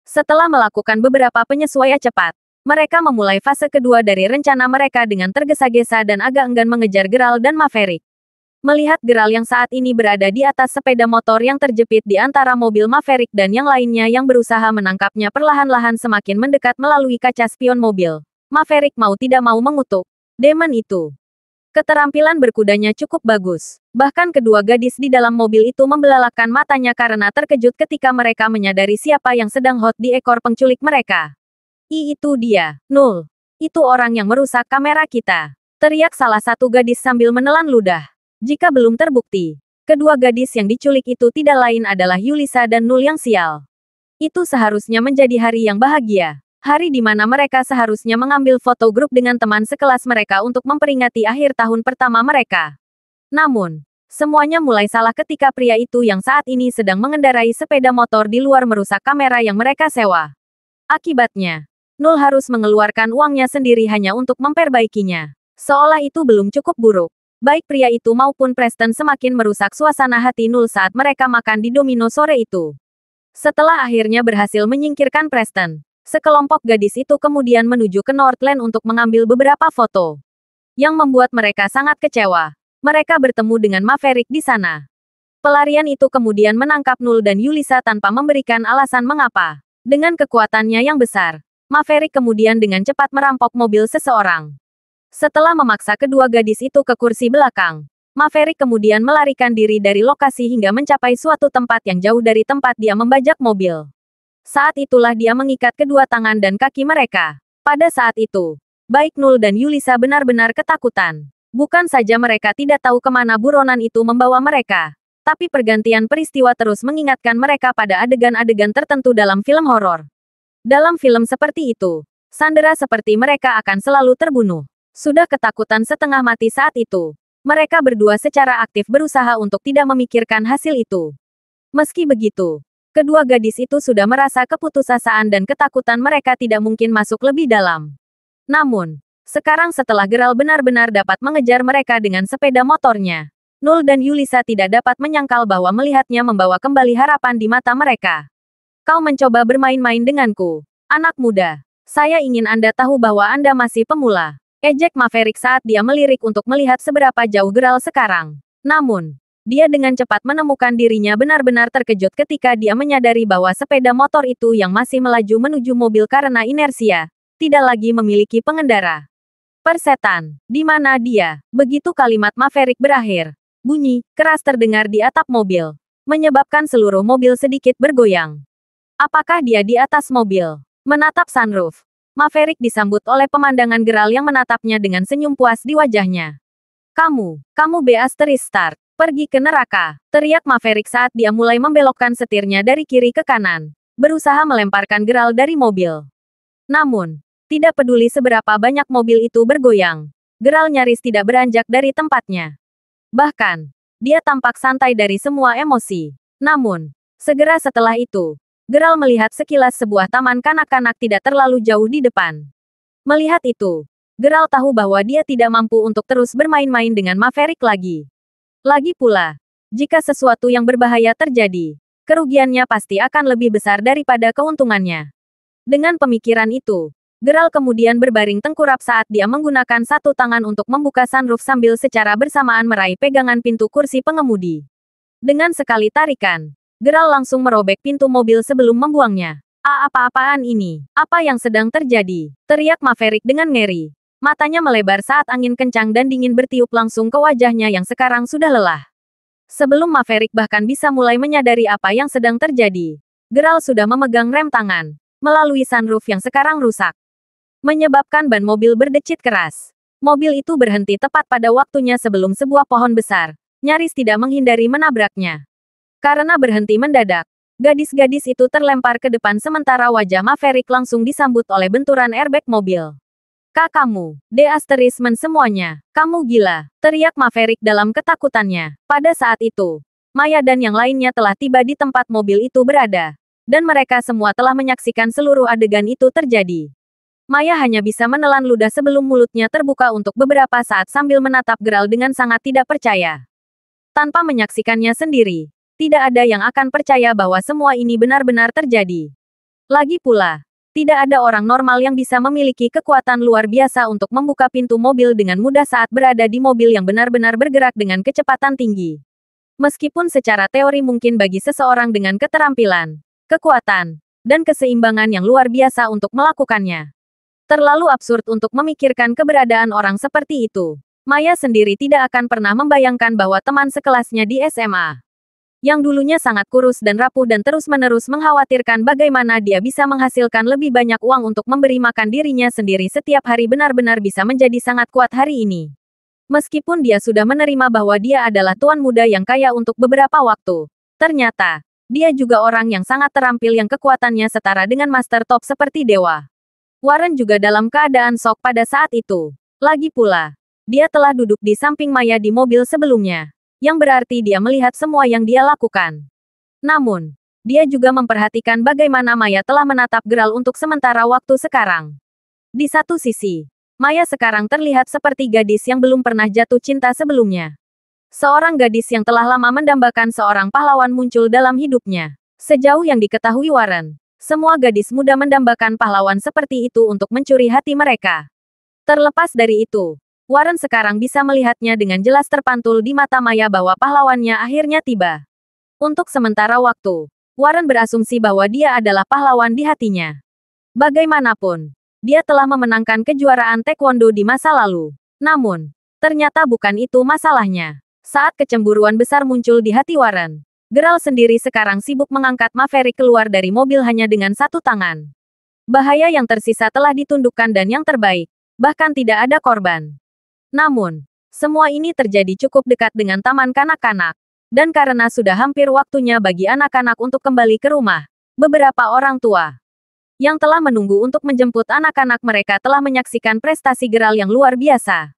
Setelah melakukan beberapa penyesuaian cepat, mereka memulai fase kedua dari rencana mereka dengan tergesa-gesa dan agak enggan mengejar Geralt dan Maverick. Melihat Geralt yang saat ini berada di atas sepeda motor yang terjepit di antara mobil Maverick dan yang lainnya yang berusaha menangkapnya perlahan-lahan semakin mendekat melalui kaca spion mobil, Maverick mau tidak mau mengutuk, "Demon itu." Keterampilan berkudanya cukup bagus. Bahkan kedua gadis di dalam mobil itu membelalakkan matanya karena terkejut ketika mereka menyadari siapa yang sedang hot di ekor penculik mereka. Itu dia, Nul. Itu orang yang merusak kamera kita." Teriak salah satu gadis sambil menelan ludah. Jika belum terbukti, kedua gadis yang diculik itu tidak lain adalah Yulisa dan Nul yang sial. Itu seharusnya menjadi hari yang bahagia. Hari di mana mereka seharusnya mengambil foto grup dengan teman sekelas mereka untuk memperingati akhir tahun pertama mereka. Namun, semuanya mulai salah ketika pria itu yang saat ini sedang mengendarai sepeda motor di luar merusak kamera yang mereka sewa. Akibatnya, Nul harus mengeluarkan uangnya sendiri hanya untuk memperbaikinya. Seolah itu belum cukup buruk. Baik pria itu maupun Preston semakin merusak suasana hati Nul saat mereka makan di Domino sore itu. Setelah akhirnya berhasil menyingkirkan Preston, sekelompok gadis itu kemudian menuju ke Northland untuk mengambil beberapa foto. Yang membuat mereka sangat kecewa. Mereka bertemu dengan Maverick di sana. Pelarian itu kemudian menangkap Nul dan Yulisa tanpa memberikan alasan mengapa. Dengan kekuatannya yang besar, Maverick kemudian dengan cepat merampok mobil seseorang. Setelah memaksa kedua gadis itu ke kursi belakang, Maverick kemudian melarikan diri dari lokasi hingga mencapai suatu tempat yang jauh dari tempat dia membajak mobil. Saat itulah dia mengikat kedua tangan dan kaki mereka. Pada saat itu, baik Nul dan Yulisa benar-benar ketakutan. Bukan saja mereka tidak tahu kemana buronan itu membawa mereka, tapi pergantian peristiwa terus mengingatkan mereka pada adegan-adegan tertentu dalam film horor. Dalam film seperti itu, Sandera seperti mereka akan selalu terbunuh. Sudah ketakutan setengah mati saat itu, mereka berdua secara aktif berusaha untuk tidak memikirkan hasil itu. Meski begitu, kedua gadis itu sudah merasa keputusasaan dan ketakutan mereka tidak mungkin masuk lebih dalam. Namun, sekarang setelah Geralt benar-benar dapat mengejar mereka dengan sepeda motornya, Nul dan Yulisa tidak dapat menyangkal bahwa melihatnya membawa kembali harapan di mata mereka. "Kau mencoba bermain-main denganku, anak muda. Saya ingin Anda tahu bahwa Anda masih pemula." Ejek Maverick saat dia melirik untuk melihat seberapa jauh Geralt sekarang. Namun, dia dengan cepat menemukan dirinya benar-benar terkejut ketika dia menyadari bahwa sepeda motor itu yang masih melaju menuju mobil karena inersia, tidak lagi memiliki pengendara. Persetan, di mana dia? Begitu kalimat Maverick berakhir, bunyi keras terdengar di atap mobil, menyebabkan seluruh mobil sedikit bergoyang. Apakah dia di atas mobil? Menatap sunroof, Maverick disambut oleh pemandangan Geralt yang menatapnya dengan senyum puas di wajahnya. Kamu Beastari, pergi ke neraka, teriak Maverick saat dia mulai membelokkan setirnya dari kiri ke kanan, berusaha melemparkan Geralt dari mobil. Namun, tidak peduli seberapa banyak mobil itu bergoyang, Geralt nyaris tidak beranjak dari tempatnya. Bahkan, dia tampak santai dari semua emosi. Namun, segera setelah itu, Geralt melihat sekilas sebuah taman kanak-kanak tidak terlalu jauh di depan. Melihat itu, Geralt tahu bahwa dia tidak mampu untuk terus bermain-main dengan Maverick lagi. Lagi pula, jika sesuatu yang berbahaya terjadi, kerugiannya pasti akan lebih besar daripada keuntungannya. Dengan pemikiran itu, Geralt kemudian berbaring tengkurap saat dia menggunakan satu tangan untuk membuka sunroof sambil secara bersamaan meraih pegangan pintu kursi pengemudi. Dengan sekali tarikan, Geralt langsung merobek pintu mobil sebelum membuangnya. Apa-apaan ini? Apa yang sedang terjadi? Teriak Maverick dengan ngeri. Matanya melebar saat angin kencang dan dingin bertiup langsung ke wajahnya yang sekarang sudah lelah. Sebelum Maverick bahkan bisa mulai menyadari apa yang sedang terjadi, Geralt sudah memegang rem tangan, melalui sunroof yang sekarang rusak, menyebabkan ban mobil berdecit keras. Mobil itu berhenti tepat pada waktunya sebelum sebuah pohon besar, nyaris tidak menghindari menabraknya. Karena berhenti mendadak, gadis-gadis itu terlempar ke depan sementara wajah Maverick langsung disambut oleh benturan airbag mobil. Kamu, Beastari semuanya, kamu gila, teriak Maverick dalam ketakutannya. Pada saat itu, Maya dan yang lainnya telah tiba di tempat mobil itu berada, dan mereka semua telah menyaksikan seluruh adegan itu terjadi. Maya hanya bisa menelan ludah sebelum mulutnya terbuka untuk beberapa saat sambil menatap Geralt dengan sangat tidak percaya. Tanpa menyaksikannya sendiri, tidak ada yang akan percaya bahwa semua ini benar-benar terjadi. Lagi pula, tidak ada orang normal yang bisa memiliki kekuatan luar biasa untuk membuka pintu mobil dengan mudah saat berada di mobil yang benar-benar bergerak dengan kecepatan tinggi. Meskipun secara teori mungkin bagi seseorang dengan keterampilan, kekuatan, dan keseimbangan yang luar biasa untuk melakukannya. Terlalu absurd untuk memikirkan keberadaan orang seperti itu. Maya sendiri tidak akan pernah membayangkan bahwa teman sekelasnya di SMA, yang dulunya sangat kurus dan rapuh dan terus-menerus mengkhawatirkan bagaimana dia bisa menghasilkan lebih banyak uang untuk memberi makan dirinya sendiri setiap hari benar-benar bisa menjadi sangat kuat hari ini. Meskipun dia sudah menerima bahwa dia adalah tuan muda yang kaya untuk beberapa waktu, ternyata, dia juga orang yang sangat terampil yang kekuatannya setara dengan master top seperti dewa. Warren juga dalam keadaan shock pada saat itu. Lagi pula, dia telah duduk di samping Maya di mobil sebelumnya, yang berarti dia melihat semua yang dia lakukan. Namun, dia juga memperhatikan bagaimana Maya telah menatap Geralt untuk sementara waktu sekarang. Di satu sisi, Maya sekarang terlihat seperti gadis yang belum pernah jatuh cinta sebelumnya. Seorang gadis yang telah lama mendambakan seorang pahlawan muncul dalam hidupnya. Sejauh yang diketahui Warren, semua gadis muda mendambakan pahlawan seperti itu untuk mencuri hati mereka. Terlepas dari itu, Warren sekarang bisa melihatnya dengan jelas terpantul di mata Maya bahwa pahlawannya akhirnya tiba. Untuk sementara waktu, Warren berasumsi bahwa dia adalah pahlawan di hatinya. Bagaimanapun, dia telah memenangkan kejuaraan taekwondo di masa lalu. Namun, ternyata bukan itu masalahnya. Saat kecemburuan besar muncul di hati Warren, Geralt sendiri sekarang sibuk mengangkat Maverick keluar dari mobil hanya dengan satu tangan. Bahaya yang tersisa telah ditundukkan dan yang terbaik, bahkan tidak ada korban. Namun, semua ini terjadi cukup dekat dengan taman kanak-kanak. Dan karena sudah hampir waktunya bagi anak-anak untuk kembali ke rumah, beberapa orang tua yang telah menunggu untuk menjemput anak-anak mereka telah menyaksikan prestasi Geralt yang luar biasa.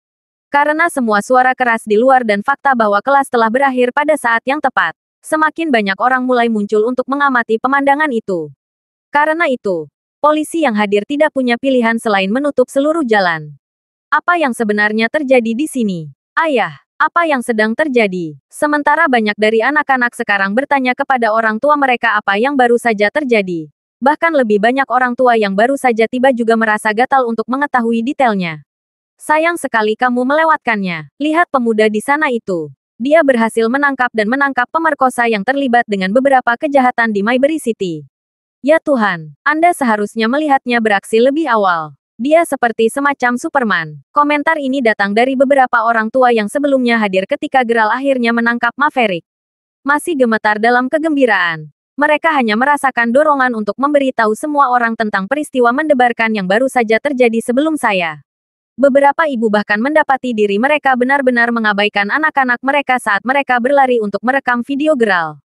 Karena semua suara keras di luar dan fakta bahwa kelas telah berakhir pada saat yang tepat, semakin banyak orang mulai muncul untuk mengamati pemandangan itu. Karena itu, polisi yang hadir tidak punya pilihan selain menutup seluruh jalan. Apa yang sebenarnya terjadi di sini? Ayah, apa yang sedang terjadi? Sementara banyak dari anak-anak sekarang bertanya kepada orang tua mereka apa yang baru saja terjadi. Bahkan lebih banyak orang tua yang baru saja tiba juga merasa gatal untuk mengetahui detailnya. Sayang sekali kamu melewatkannya. Lihat pemuda di sana itu. Dia berhasil menangkap dan menangkap pemerkosa yang terlibat dengan beberapa kejahatan di Mayberry City. Ya Tuhan, Anda seharusnya melihatnya beraksi lebih awal. Dia seperti semacam Superman. Komentar ini datang dari beberapa orang tua yang sebelumnya hadir ketika Geralt akhirnya menangkap Maverick. Masih gemetar dalam kegembiraan. Mereka hanya merasakan dorongan untuk memberitahu semua orang tentang peristiwa mendebarkan yang baru saja terjadi sebelum saya. Beberapa ibu bahkan mendapati diri mereka benar-benar mengabaikan anak-anak mereka saat mereka berlari untuk merekam video Geralt.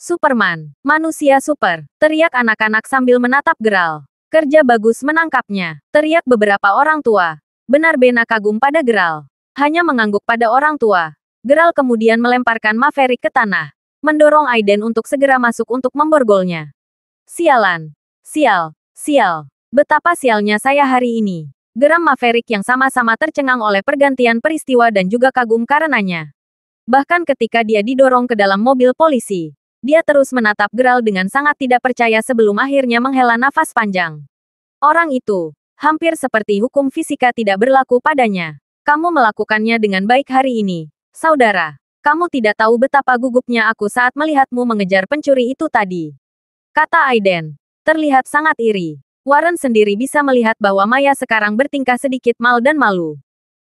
Superman, manusia super, teriak anak-anak sambil menatap Geralt. Kerja bagus menangkapnya, teriak beberapa orang tua. Benar-benar kagum pada Geralt. Hanya mengangguk pada orang tua. Geralt kemudian melemparkan Maverick ke tanah, mendorong Aiden untuk segera masuk untuk memborgolnya. Sialan. Sial. Sial. Betapa sialnya saya hari ini. Geram Maverick yang sama-sama tercengang oleh pergantian peristiwa dan juga kagum karenanya. Bahkan ketika dia didorong ke dalam mobil polisi, dia terus menatap Geralt dengan sangat tidak percaya sebelum akhirnya menghela nafas panjang. Orang itu, hampir seperti hukum fisika tidak berlaku padanya. Kamu melakukannya dengan baik hari ini, saudara. Kamu tidak tahu betapa gugupnya aku saat melihatmu mengejar pencuri itu tadi. Kata Aiden, terlihat sangat iri. Warren sendiri bisa melihat bahwa Maya sekarang bertingkah sedikit mal dan malu.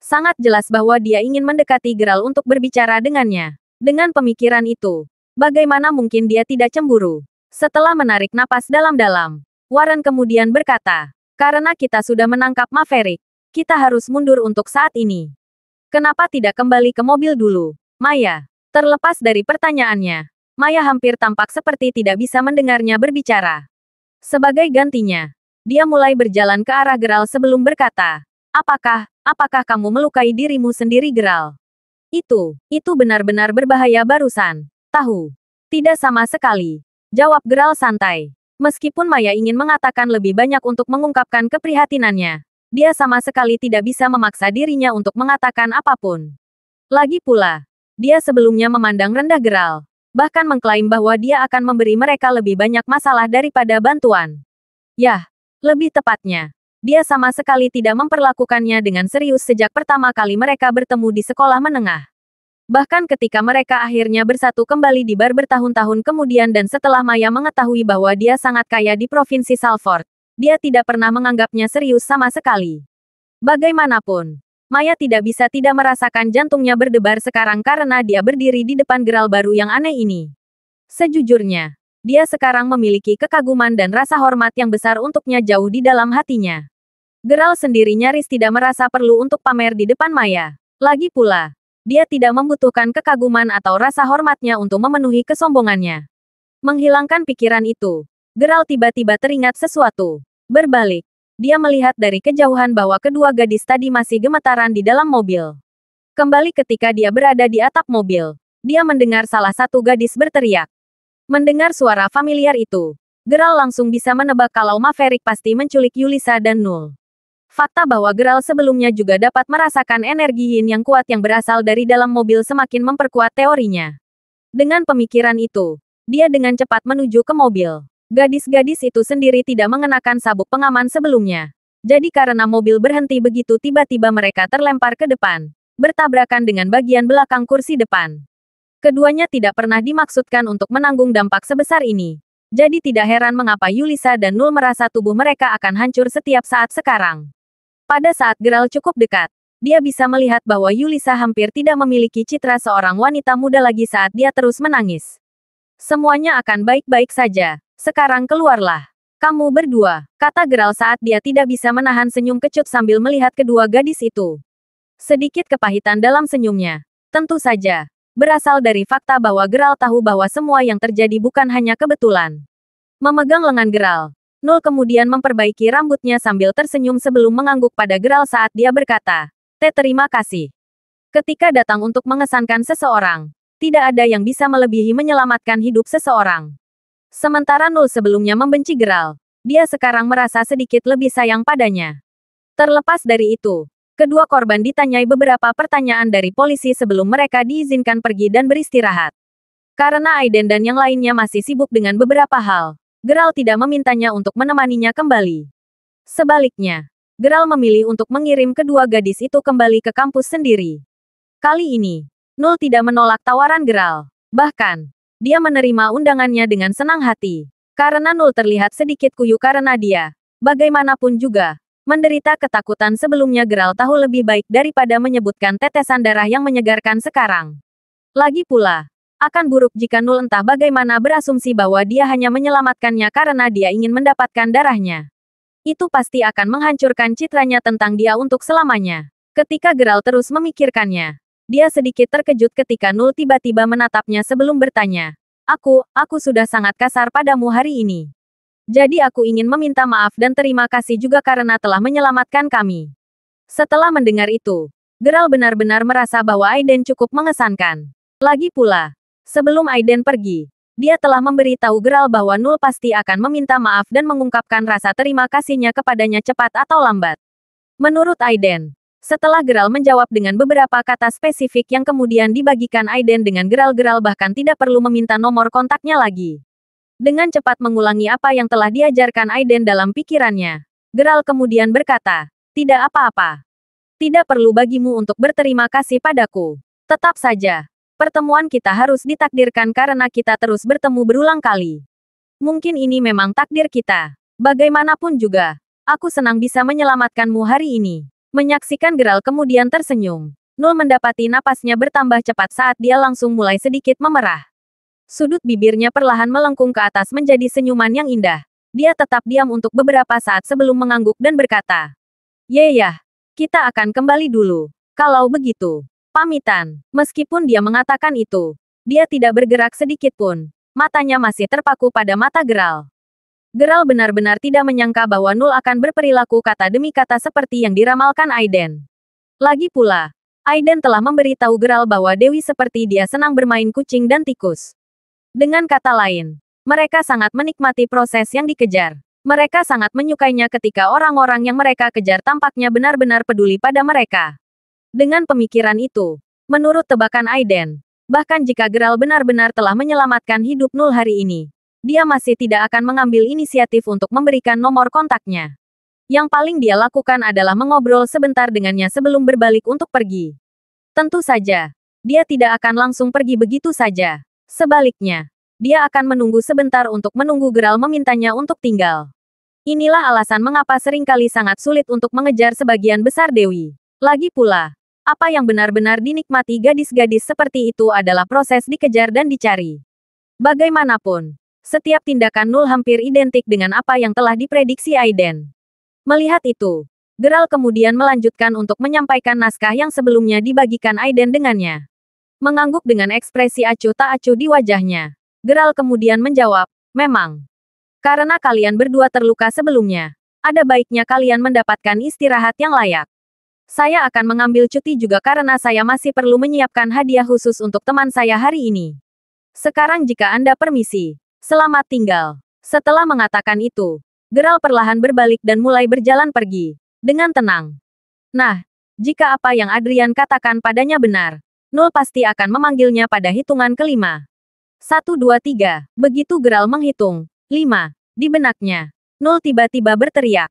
Sangat jelas bahwa dia ingin mendekati Geralt untuk berbicara dengannya. Dengan pemikiran itu, bagaimana mungkin dia tidak cemburu? Setelah menarik napas dalam-dalam, Warren kemudian berkata, karena kita sudah menangkap Maverick, kita harus mundur untuk saat ini. Kenapa tidak kembali ke mobil dulu, Maya? Terlepas dari pertanyaannya, Maya hampir tampak seperti tidak bisa mendengarnya berbicara. Sebagai gantinya, dia mulai berjalan ke arah Geralt sebelum berkata, apakah kamu melukai dirimu sendiri Geralt? Itu benar-benar berbahaya barusan. Tahu? Tidak sama sekali. Jawab Geralt santai. Meskipun Maya ingin mengatakan lebih banyak untuk mengungkapkan keprihatinannya, dia sama sekali tidak bisa memaksa dirinya untuk mengatakan apapun. Lagi pula, dia sebelumnya memandang rendah Geralt. Bahkan mengklaim bahwa dia akan memberi mereka lebih banyak masalah daripada bantuan. Yah, lebih tepatnya, dia sama sekali tidak memperlakukannya dengan serius sejak pertama kali mereka bertemu di sekolah menengah. Bahkan ketika mereka akhirnya bersatu kembali di bar bertahun-tahun kemudian dan setelah Maya mengetahui bahwa dia sangat kaya di Provinsi Salford, dia tidak pernah menganggapnya serius sama sekali. Bagaimanapun, Maya tidak bisa tidak merasakan jantungnya berdebar sekarang karena dia berdiri di depan Geralt baru yang aneh ini. Sejujurnya, dia sekarang memiliki kekaguman dan rasa hormat yang besar untuknya jauh di dalam hatinya. Geralt sendiri nyaris tidak merasa perlu untuk pamer di depan Maya. Lagi pula, dia tidak membutuhkan kekaguman atau rasa hormatnya untuk memenuhi kesombongannya. Menghilangkan pikiran itu, Geralt tiba-tiba teringat sesuatu. Berbalik, dia melihat dari kejauhan bahwa kedua gadis tadi masih gemetaran di dalam mobil. Kembali ketika dia berada di atap mobil, dia mendengar salah satu gadis berteriak. Mendengar suara familiar itu, Geralt langsung bisa menebak kalau Maverick pasti menculik Yulisa dan Null. Fakta bahwa Geralt sebelumnya juga dapat merasakan energi yin yang kuat yang berasal dari dalam mobil semakin memperkuat teorinya. Dengan pemikiran itu, dia dengan cepat menuju ke mobil. Gadis-gadis itu sendiri tidak mengenakan sabuk pengaman sebelumnya. Jadi karena mobil berhenti begitu tiba-tiba mereka terlempar ke depan, bertabrakan dengan bagian belakang kursi depan. Keduanya tidak pernah dimaksudkan untuk menanggung dampak sebesar ini. Jadi tidak heran mengapa Yulisa dan Null merasa tubuh mereka akan hancur setiap saat sekarang. Pada saat Geralt cukup dekat, dia bisa melihat bahwa Yulisa hampir tidak memiliki citra seorang wanita muda lagi saat dia terus menangis. Semuanya akan baik-baik saja. Sekarang keluarlah. Kamu berdua, kata Geralt saat dia tidak bisa menahan senyum kecut sambil melihat kedua gadis itu. Sedikit kepahitan dalam senyumnya. Tentu saja, berasal dari fakta bahwa Geralt tahu bahwa semua yang terjadi bukan hanya kebetulan. Memegang lengan Geralt, Null kemudian memperbaiki rambutnya sambil tersenyum sebelum mengangguk pada Geralt saat dia berkata, terima kasih. Ketika datang untuk mengesankan seseorang, tidak ada yang bisa melebihi menyelamatkan hidup seseorang. Sementara Null sebelumnya membenci Geralt, dia sekarang merasa sedikit lebih sayang padanya. Terlepas dari itu, kedua korban ditanyai beberapa pertanyaan dari polisi sebelum mereka diizinkan pergi dan beristirahat. Karena Aiden dan yang lainnya masih sibuk dengan beberapa hal, Geralt tidak memintanya untuk menemaninya kembali. Sebaliknya, Geralt memilih untuk mengirim kedua gadis itu kembali ke kampus sendiri. Kali ini, Null tidak menolak tawaran Geralt. Bahkan, dia menerima undangannya dengan senang hati. Karena Null terlihat sedikit kuyu karena dia, bagaimanapun juga, menderita ketakutan sebelumnya. Geralt tahu lebih baik daripada menyebutkan tetesan darah yang menyegarkan sekarang. Lagi pula, akan buruk jika Null entah bagaimana berasumsi bahwa dia hanya menyelamatkannya karena dia ingin mendapatkan darahnya. Itu pasti akan menghancurkan citranya tentang dia untuk selamanya. Ketika Geralt terus memikirkannya, dia sedikit terkejut ketika Null tiba-tiba menatapnya sebelum bertanya. Aku sudah sangat kasar padamu hari ini. Jadi aku ingin meminta maaf dan terima kasih juga karena telah menyelamatkan kami. Setelah mendengar itu, Geralt benar-benar merasa bahwa Aiden cukup mengesankan. Lagi pula, sebelum Aiden pergi, dia telah memberitahu Geralt bahwa Null pasti akan meminta maaf dan mengungkapkan rasa terima kasihnya kepadanya cepat atau lambat. Menurut Aiden, setelah Geralt menjawab dengan beberapa kata spesifik yang kemudian dibagikan Aiden dengan Geralt bahkan tidak perlu meminta nomor kontaknya lagi. Dengan cepat mengulangi apa yang telah diajarkan Aiden dalam pikirannya, Geralt kemudian berkata, "Tidak apa-apa. Tidak perlu bagimu untuk berterima kasih padaku. Tetap saja. Pertemuan kita harus ditakdirkan karena kita terus bertemu berulang kali. Mungkin ini memang takdir kita. Bagaimanapun juga, aku senang bisa menyelamatkanmu hari ini." Menyaksikan Geralt kemudian tersenyum, Null mendapati napasnya bertambah cepat saat dia langsung mulai sedikit memerah. Sudut bibirnya perlahan melengkung ke atas menjadi senyuman yang indah. Dia tetap diam untuk beberapa saat sebelum mengangguk dan berkata, "Yeyah, kita akan kembali dulu. Kalau begitu, pamitan." Meskipun dia mengatakan itu, dia tidak bergerak sedikit pun. Matanya masih terpaku pada mata Geralt. Geralt benar-benar tidak menyangka bahwa Null akan berperilaku kata demi kata seperti yang diramalkan Aiden. Lagi pula, Aiden telah memberitahu Geralt bahwa Dewi seperti dia senang bermain kucing dan tikus. Dengan kata lain, mereka sangat menikmati proses yang dikejar. Mereka sangat menyukainya ketika orang-orang yang mereka kejar tampaknya benar-benar peduli pada mereka. Dengan pemikiran itu, menurut tebakan Aiden, bahkan jika Geralt benar-benar telah menyelamatkan hidup Null hari ini, dia masih tidak akan mengambil inisiatif untuk memberikan nomor kontaknya. Yang paling dia lakukan adalah mengobrol sebentar dengannya sebelum berbalik untuk pergi. Tentu saja, dia tidak akan langsung pergi begitu saja. Sebaliknya, dia akan menunggu sebentar untuk menunggu Geralt memintanya untuk tinggal. Inilah alasan mengapa seringkali sangat sulit untuk mengejar sebagian besar Dewi. Lagi pula, apa yang benar-benar dinikmati gadis-gadis seperti itu adalah proses dikejar dan dicari. Bagaimanapun, setiap tindakan Null hampir identik dengan apa yang telah diprediksi Aiden. Melihat itu, Geralt kemudian melanjutkan untuk menyampaikan naskah yang sebelumnya dibagikan Aiden dengannya. Mengangguk dengan ekspresi acuh tak acuh di wajahnya, Geralt kemudian menjawab, "Memang. Karena kalian berdua terluka sebelumnya, ada baiknya kalian mendapatkan istirahat yang layak. Saya akan mengambil cuti juga karena saya masih perlu menyiapkan hadiah khusus untuk teman saya hari ini. Sekarang jika Anda permisi. Selamat tinggal." Setelah mengatakan itu, Geralt perlahan berbalik dan mulai berjalan pergi, dengan tenang. Nah, jika apa yang Adrian katakan padanya benar, Null pasti akan memanggilnya pada hitungan kelima. 1, 2, 3. Begitu Geralt menghitung 5 di benaknya, Null tiba-tiba berteriak.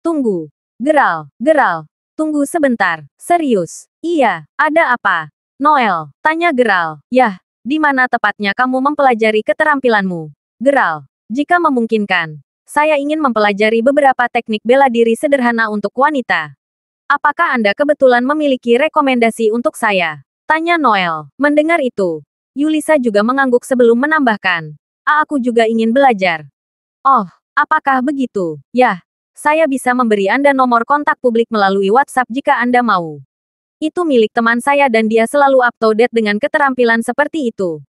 "Tunggu. Geralt, tunggu sebentar. Serius? Iya, ada apa?" "Noel," tanya Geralt. "Yah, di mana tepatnya kamu mempelajari keterampilanmu?" "Geralt, jika memungkinkan, saya ingin mempelajari beberapa teknik bela diri sederhana untuk wanita. Apakah Anda kebetulan memiliki rekomendasi untuk saya?" tanya Noel. Mendengar itu, Yulisa juga mengangguk sebelum menambahkan, Aku juga ingin belajar." "Oh, apakah begitu? Yah, saya bisa memberi Anda nomor kontak publik melalui WhatsApp jika Anda mau. Itu milik teman saya dan dia selalu up to date dengan keterampilan seperti itu."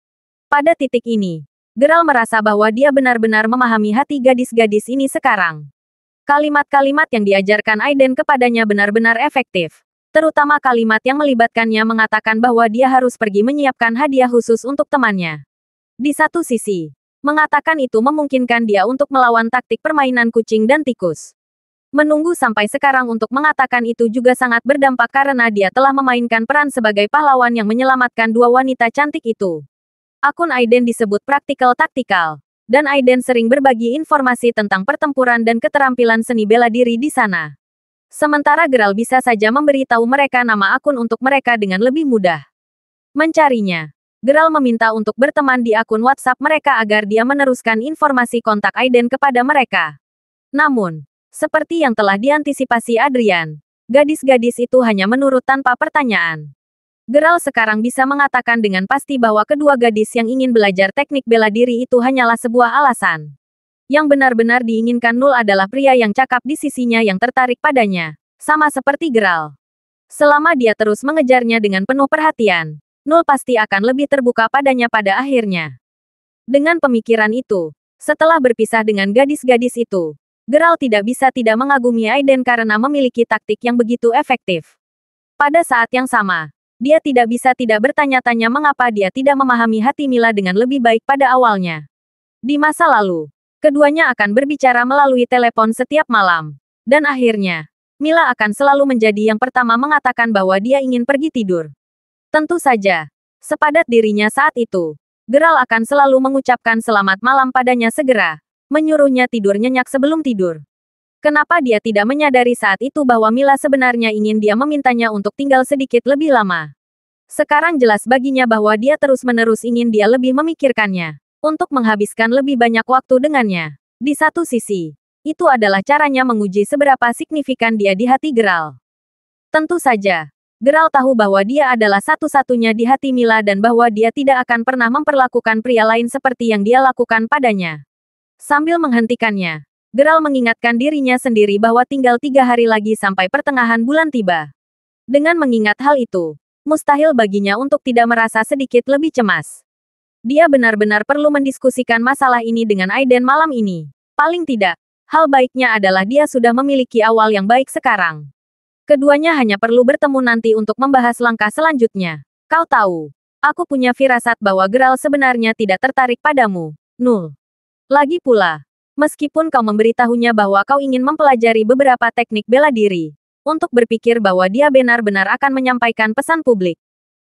Pada titik ini, Geralt merasa bahwa dia benar-benar memahami hati gadis-gadis ini sekarang. Kalimat-kalimat yang diajarkan Aiden kepadanya benar-benar efektif. Terutama kalimat yang melibatkannya mengatakan bahwa dia harus pergi menyiapkan hadiah khusus untuk temannya. Di satu sisi, mengatakan itu memungkinkan dia untuk melawan taktik permainan kucing dan tikus. Menunggu sampai sekarang untuk mengatakan itu juga sangat berdampak karena dia telah memainkan peran sebagai pahlawan yang menyelamatkan dua wanita cantik itu. Akun Aiden disebut praktikal taktikal, dan Aiden sering berbagi informasi tentang pertempuran dan keterampilan seni bela diri di sana. Sementara Geralt bisa saja memberitahu mereka nama akun untuk mereka dengan lebih mudah. Mencarinya. Geralt meminta untuk berteman di akun WhatsApp mereka agar dia meneruskan informasi kontak Aiden kepada mereka. Namun, seperti yang telah diantisipasi Adrian, gadis-gadis itu hanya menurut tanpa pertanyaan. Geralt sekarang bisa mengatakan dengan pasti bahwa kedua gadis yang ingin belajar teknik bela diri itu hanyalah sebuah alasan. Yang benar-benar diinginkan Null adalah pria yang cakap di sisinya yang tertarik padanya, sama seperti Geralt. Selama dia terus mengejarnya dengan penuh perhatian, Null pasti akan lebih terbuka padanya pada akhirnya. Dengan pemikiran itu, setelah berpisah dengan gadis-gadis itu, Geralt tidak bisa tidak mengagumi Aiden karena memiliki taktik yang begitu efektif. Pada saat yang sama, dia tidak bisa tidak bertanya-tanya mengapa dia tidak memahami hati Mila dengan lebih baik pada awalnya. Di masa lalu, keduanya akan berbicara melalui telepon setiap malam. Dan akhirnya, Mila akan selalu menjadi yang pertama mengatakan bahwa dia ingin pergi tidur. Tentu saja, sepadat dirinya saat itu, Geralt akan selalu mengucapkan selamat malam padanya segera, menyuruhnya tidur nyenyak sebelum tidur. Kenapa dia tidak menyadari saat itu bahwa Mila sebenarnya ingin dia memintanya untuk tinggal sedikit lebih lama? Sekarang jelas baginya bahwa dia terus-menerus ingin dia lebih memikirkannya, untuk menghabiskan lebih banyak waktu dengannya. Di satu sisi, itu adalah caranya menguji seberapa signifikan dia di hati Geralt. Tentu saja, Geralt tahu bahwa dia adalah satu-satunya di hati Mila dan bahwa dia tidak akan pernah memperlakukan pria lain seperti yang dia lakukan padanya. Sambil menghentikannya, Geralt mengingatkan dirinya sendiri bahwa tinggal 3 hari lagi sampai pertengahan bulan tiba. Dengan mengingat hal itu, mustahil baginya untuk tidak merasa sedikit lebih cemas. Dia benar-benar perlu mendiskusikan masalah ini dengan Aiden malam ini. Paling tidak, hal baiknya adalah dia sudah memiliki awal yang baik sekarang. Keduanya hanya perlu bertemu nanti untuk membahas langkah selanjutnya. Kau tahu, aku punya firasat bahwa Geralt sebenarnya tidak tertarik padamu, Null. Lagi pula, meskipun kau memberitahunya bahwa kau ingin mempelajari beberapa teknik bela diri, untuk berpikir bahwa dia benar-benar akan menyampaikan pesan publik.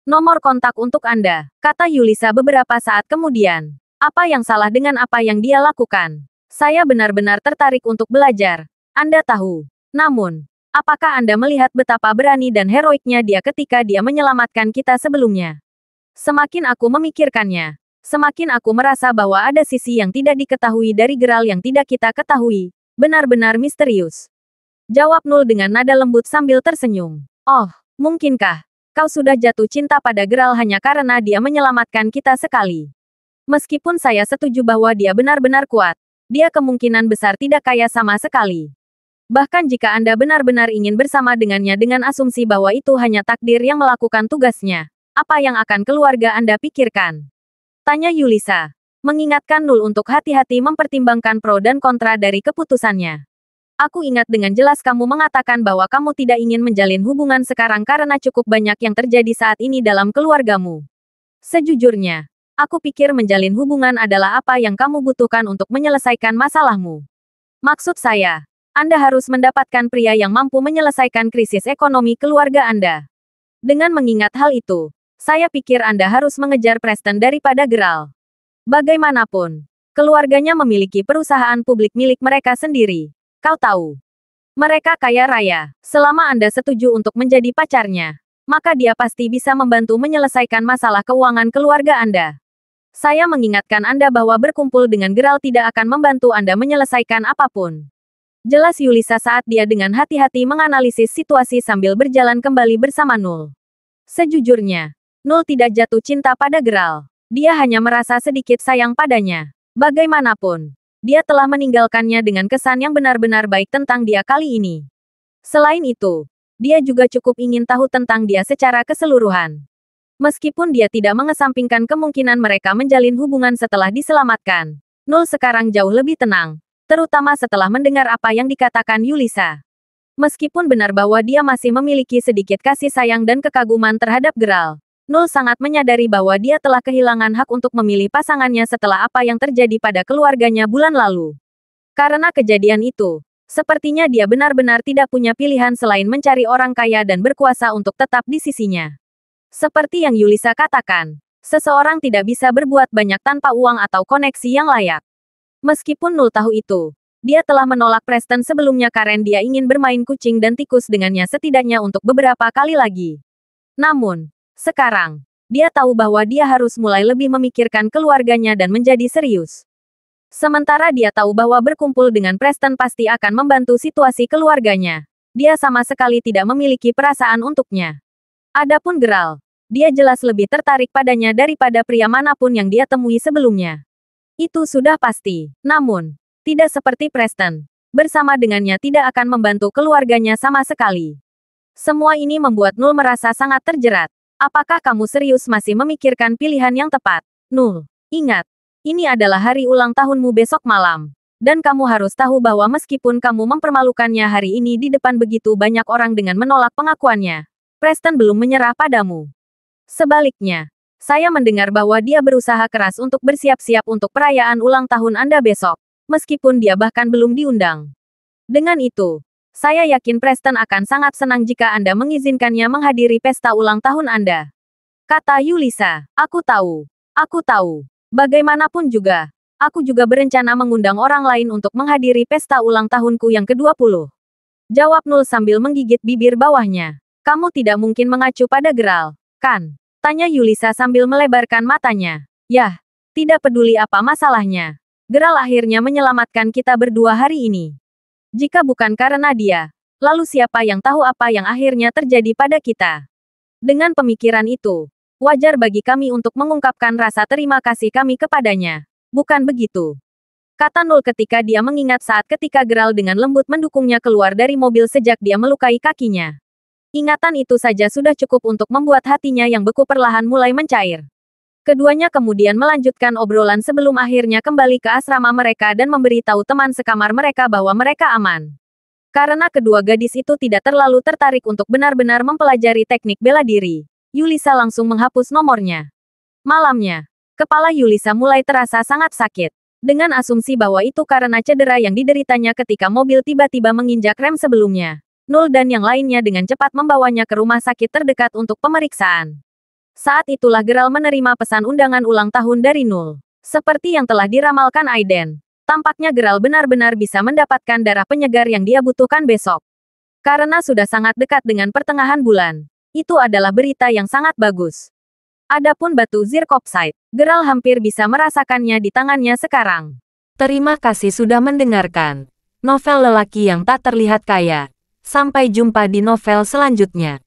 Nomor kontak untuk Anda, kata Yulisa beberapa saat kemudian. Apa yang salah dengan apa yang dia lakukan? Saya benar-benar tertarik untuk belajar. Anda tahu. Namun, apakah Anda melihat betapa berani dan heroiknya dia ketika dia menyelamatkan kita sebelumnya? Semakin aku memikirkannya, semakin aku merasa bahwa ada sisi yang tidak diketahui dari Geralt yang tidak kita ketahui. Benar-benar misterius. Jawab Null dengan nada lembut sambil tersenyum. Oh, mungkinkah kau sudah jatuh cinta pada Geralt hanya karena dia menyelamatkan kita sekali? Meskipun saya setuju bahwa dia benar-benar kuat, dia kemungkinan besar tidak kaya sama sekali. Bahkan jika Anda benar-benar ingin bersama dengannya dengan asumsi bahwa itu hanya takdir yang melakukan tugasnya, apa yang akan keluarga Anda pikirkan? Tanya Yulisa, mengingatkan Null untuk hati-hati mempertimbangkan pro dan kontra dari keputusannya. Aku ingat dengan jelas kamu mengatakan bahwa kamu tidak ingin menjalin hubungan sekarang karena cukup banyak yang terjadi saat ini dalam keluargamu. Sejujurnya, aku pikir menjalin hubungan adalah apa yang kamu butuhkan untuk menyelesaikan masalahmu. Maksud saya, Anda harus mendapatkan pria yang mampu menyelesaikan krisis ekonomi keluarga Anda. Dengan mengingat hal itu, saya pikir Anda harus mengejar Preston daripada Geralt. Bagaimanapun, keluarganya memiliki perusahaan publik milik mereka sendiri. Kau tahu, mereka kaya raya. Selama Anda setuju untuk menjadi pacarnya, maka dia pasti bisa membantu menyelesaikan masalah keuangan keluarga Anda. Saya mengingatkan Anda bahwa berkumpul dengan Geralt tidak akan membantu Anda menyelesaikan apapun. Jelas Yulisa saat dia dengan hati-hati menganalisis situasi sambil berjalan kembali bersama Null. Sejujurnya, Null tidak jatuh cinta pada Geralt. Dia hanya merasa sedikit sayang padanya. Bagaimanapun, dia telah meninggalkannya dengan kesan yang benar-benar baik tentang dia kali ini. Selain itu, dia juga cukup ingin tahu tentang dia secara keseluruhan. Meskipun dia tidak mengesampingkan kemungkinan mereka menjalin hubungan setelah diselamatkan, Null sekarang jauh lebih tenang, terutama setelah mendengar apa yang dikatakan Yulisa. Meskipun benar bahwa dia masih memiliki sedikit kasih sayang dan kekaguman terhadap Geralt, Null sangat menyadari bahwa dia telah kehilangan hak untuk memilih pasangannya setelah apa yang terjadi pada keluarganya bulan lalu. Karena kejadian itu, sepertinya dia benar-benar tidak punya pilihan selain mencari orang kaya dan berkuasa untuk tetap di sisinya. Seperti yang Yulisa katakan, seseorang tidak bisa berbuat banyak tanpa uang atau koneksi yang layak. Meskipun Null tahu itu, Dia telah menolak Preston sebelumnya karena dia ingin bermain kucing dan tikus dengannya setidaknya untuk beberapa kali lagi. Namun, sekarang, dia tahu bahwa dia harus mulai lebih memikirkan keluarganya dan menjadi serius. Sementara dia tahu bahwa berkumpul dengan Preston pasti akan membantu situasi keluarganya. Dia sama sekali tidak memiliki perasaan untuknya. Adapun Geralt, dia jelas lebih tertarik padanya daripada pria manapun yang dia temui sebelumnya. Itu sudah pasti. Namun, tidak seperti Preston. Bersama dengannya tidak akan membantu keluarganya sama sekali. Semua ini membuat Null merasa sangat terjerat. Apakah kamu serius masih memikirkan pilihan yang tepat? Null, ingat, ini adalah hari ulang tahunmu besok malam. Dan kamu harus tahu bahwa meskipun kamu mempermalukannya hari ini di depan begitu banyak orang dengan menolak pengakuannya, Preston belum menyerah padamu. Sebaliknya, saya mendengar bahwa dia berusaha keras untuk bersiap-siap untuk perayaan ulang tahun Anda besok. Meskipun dia bahkan belum diundang. Dengan itu, saya yakin Preston akan sangat senang jika Anda mengizinkannya menghadiri pesta ulang tahun Anda. Kata Yulisa, aku tahu. Bagaimanapun juga, aku juga berencana mengundang orang lain untuk menghadiri pesta ulang tahunku yang ke-20. Jawab Null sambil menggigit bibir bawahnya. Kamu tidak mungkin mengacu pada Geralt, kan? Tanya Yulisa sambil melebarkan matanya. Yah, tidak peduli apa masalahnya. Geralt akhirnya menyelamatkan kita berdua hari ini. Jika bukan karena dia, lalu siapa yang tahu apa yang akhirnya terjadi pada kita? Dengan pemikiran itu, wajar bagi kami untuk mengungkapkan rasa terima kasih kami kepadanya. Bukan begitu? Kata Null ketika dia mengingat saat ketika Geralt dengan lembut mendukungnya keluar dari mobil sejak dia melukai kakinya. Ingatan itu saja sudah cukup untuk membuat hatinya yang beku perlahan mulai mencair. Keduanya kemudian melanjutkan obrolan sebelum akhirnya kembali ke asrama mereka dan memberitahu teman sekamar mereka bahwa mereka aman. Karena kedua gadis itu tidak terlalu tertarik untuk benar-benar mempelajari teknik bela diri, Yulisa langsung menghapus nomornya. Malamnya, kepala Yulisa mulai terasa sangat sakit. Dengan asumsi bahwa itu karena cedera yang dideritanya ketika mobil tiba-tiba menginjak rem sebelumnya, Null dan yang lainnya dengan cepat membawanya ke rumah sakit terdekat untuk pemeriksaan. Saat itulah Geralt menerima pesan undangan ulang tahun dari Null. Seperti yang telah diramalkan Aiden, tampaknya Geralt benar-benar bisa mendapatkan darah penyegar yang dia butuhkan besok. Karena sudah sangat dekat dengan pertengahan bulan. Itu adalah berita yang sangat bagus. Adapun batu Zircopsite, Geralt hampir bisa merasakannya di tangannya sekarang. Terima kasih sudah mendengarkan novel lelaki yang tak terlihat kaya. Sampai jumpa di novel selanjutnya.